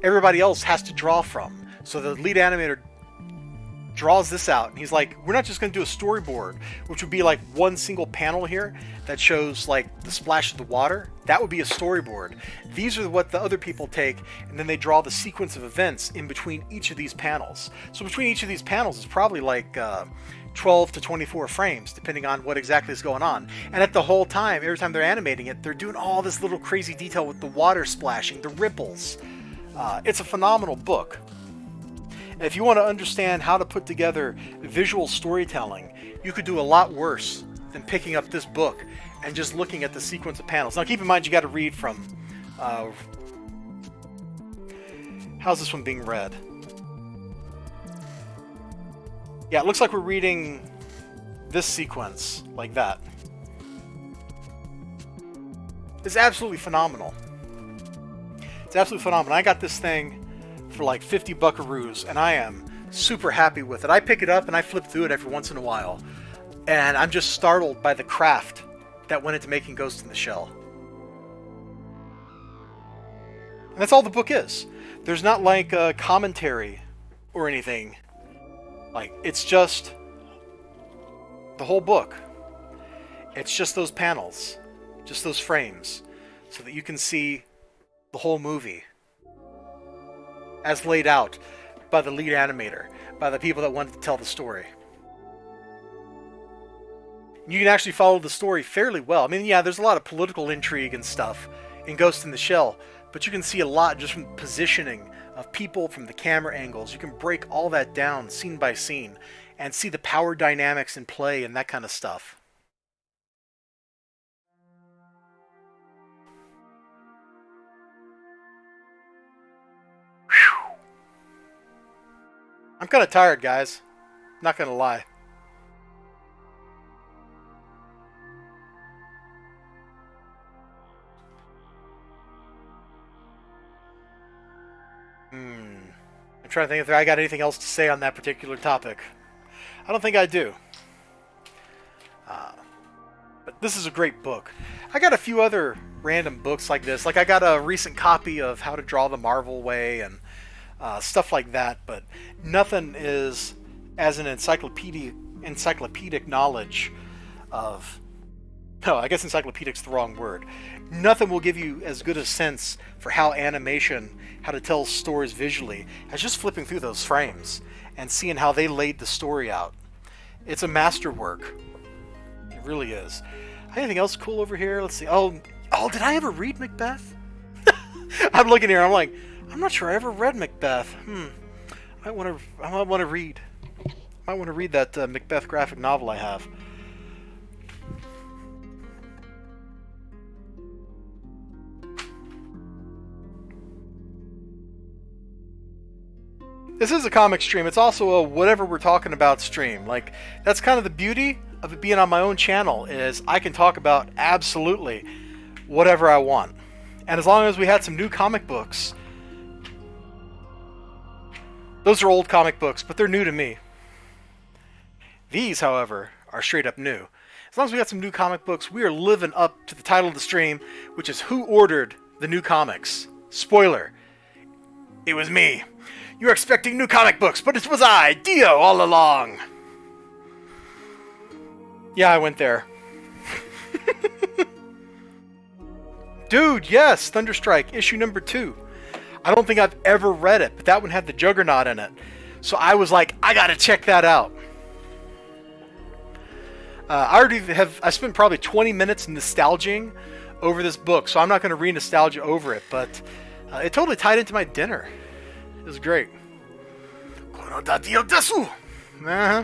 everybody else has to draw from. So the lead animator draws this out, and he's like, we're not just going to do a storyboard, which would be like one single panel here that shows like the splash of the water. That would be a storyboard. These are what the other people take, and then they draw the sequence of events in between each of these panels. So between each of these panels is probably like 12 to 24 frames, depending on what exactly is going on. And at the whole time, every time they're animating it, they're doing all this little crazy detail with the water splashing, the ripples. It's a phenomenal book. If you want to understand how to put together visual storytelling, you could do a lot worse than picking up this book and just looking at the sequence of panels. Now keep in mind you got to read from... how's this one being read? Yeah, it looks like we're reading this sequence like that. It's absolutely phenomenal. It's absolutely phenomenal. I got this thing for like 50 buckaroos, and I am super happy with it. I pick it up and I flip through it every once in a while, and I'm just startled by the craft that went into making Ghost in the Shell. And that's all the book is. There's not like a commentary or anything. Like, it's just the whole book. It's just those panels, just those frames, so that you can see the whole movie as laid out by the lead animator, by the people that wanted to tell the story. You can actually follow the story fairly well. I mean, yeah, there's a lot of political intrigue and stuff in Ghost in the Shell, but you can see a lot just from positioning of people, from the camera angles. You can break all that down scene by scene and see the power dynamics in play and that kind of stuff. I'm kind of tired, guys. Not gonna lie. I'm trying to think if I got anything else to say on that particular topic. I don't think I do. But this is a great book. I got a few other random books like this. Like I got a recent copy of How to Draw the Marvel Way and stuff like that. But nothing is as an encyclopedic knowledge of... No, I guess encyclopedic's the wrong word. Nothing will give you as good a sense for how to tell stories visually as just flipping through those frames and seeing how they laid the story out. It's a masterwork. It really is. Anything else cool over here? Let's see. Oh, did I ever read Macbeth? I'm looking here. I'm like, I'm not sure I ever read Macbeth. I might want to read that Macbeth graphic novel I have. This is a comic stream. It's also a whatever we're talking about stream. Like, that's kind of the beauty of it being on my own channel, is I can talk about absolutely whatever I want. And as long as we had some new comic books, those are old comic books, but they're new to me. These, however, are straight up new. As long as we got some new comic books, we are living up to the title of the stream, which is Who Ordered the New Comics? Spoiler, it was me. You were expecting new comic books, but it was I, Dio, all along. Yeah, I went there. Dude, yes, Thunderstrike, issue number 2. I don't think I've ever read it, but that one had the Juggernaut in it. So I was like, I gotta check that out. I spent probably 20 minutes nostalging over this book, so I'm not going to re-nostalgia over it, but it totally tied into my dinner. It was great. Uh-huh.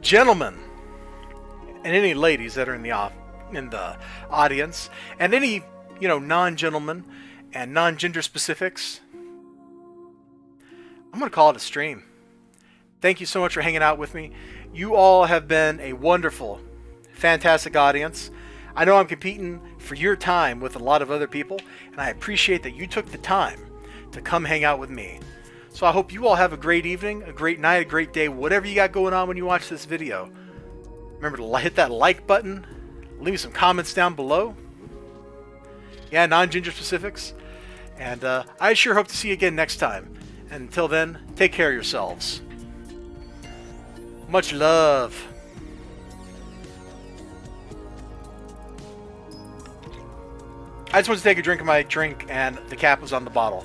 Gentlemen, and any ladies that are in the audience, and any non-gentlemen and non-gender specifics, I'm going to call it a stream. Thank you so much for hanging out with me. You all have been a wonderful, fantastic audience. I know I'm competing for your time with a lot of other people, and I appreciate that you took the time to come hang out with me. So I hope you all have a great evening, a great night, a great day, whatever you got going on when you watch this video. Remember to hit that like button, leave me some comments down below. Yeah, non-ginger specifics. And I sure hope to see you again next time. And until then, take care of yourselves. Much love. I just wanted to take a drink of my drink, and the cap was on the bottle.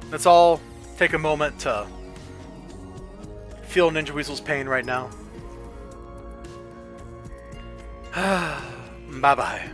Let's all take a moment to feel Ninja Weasel's pain right now. Bye-bye.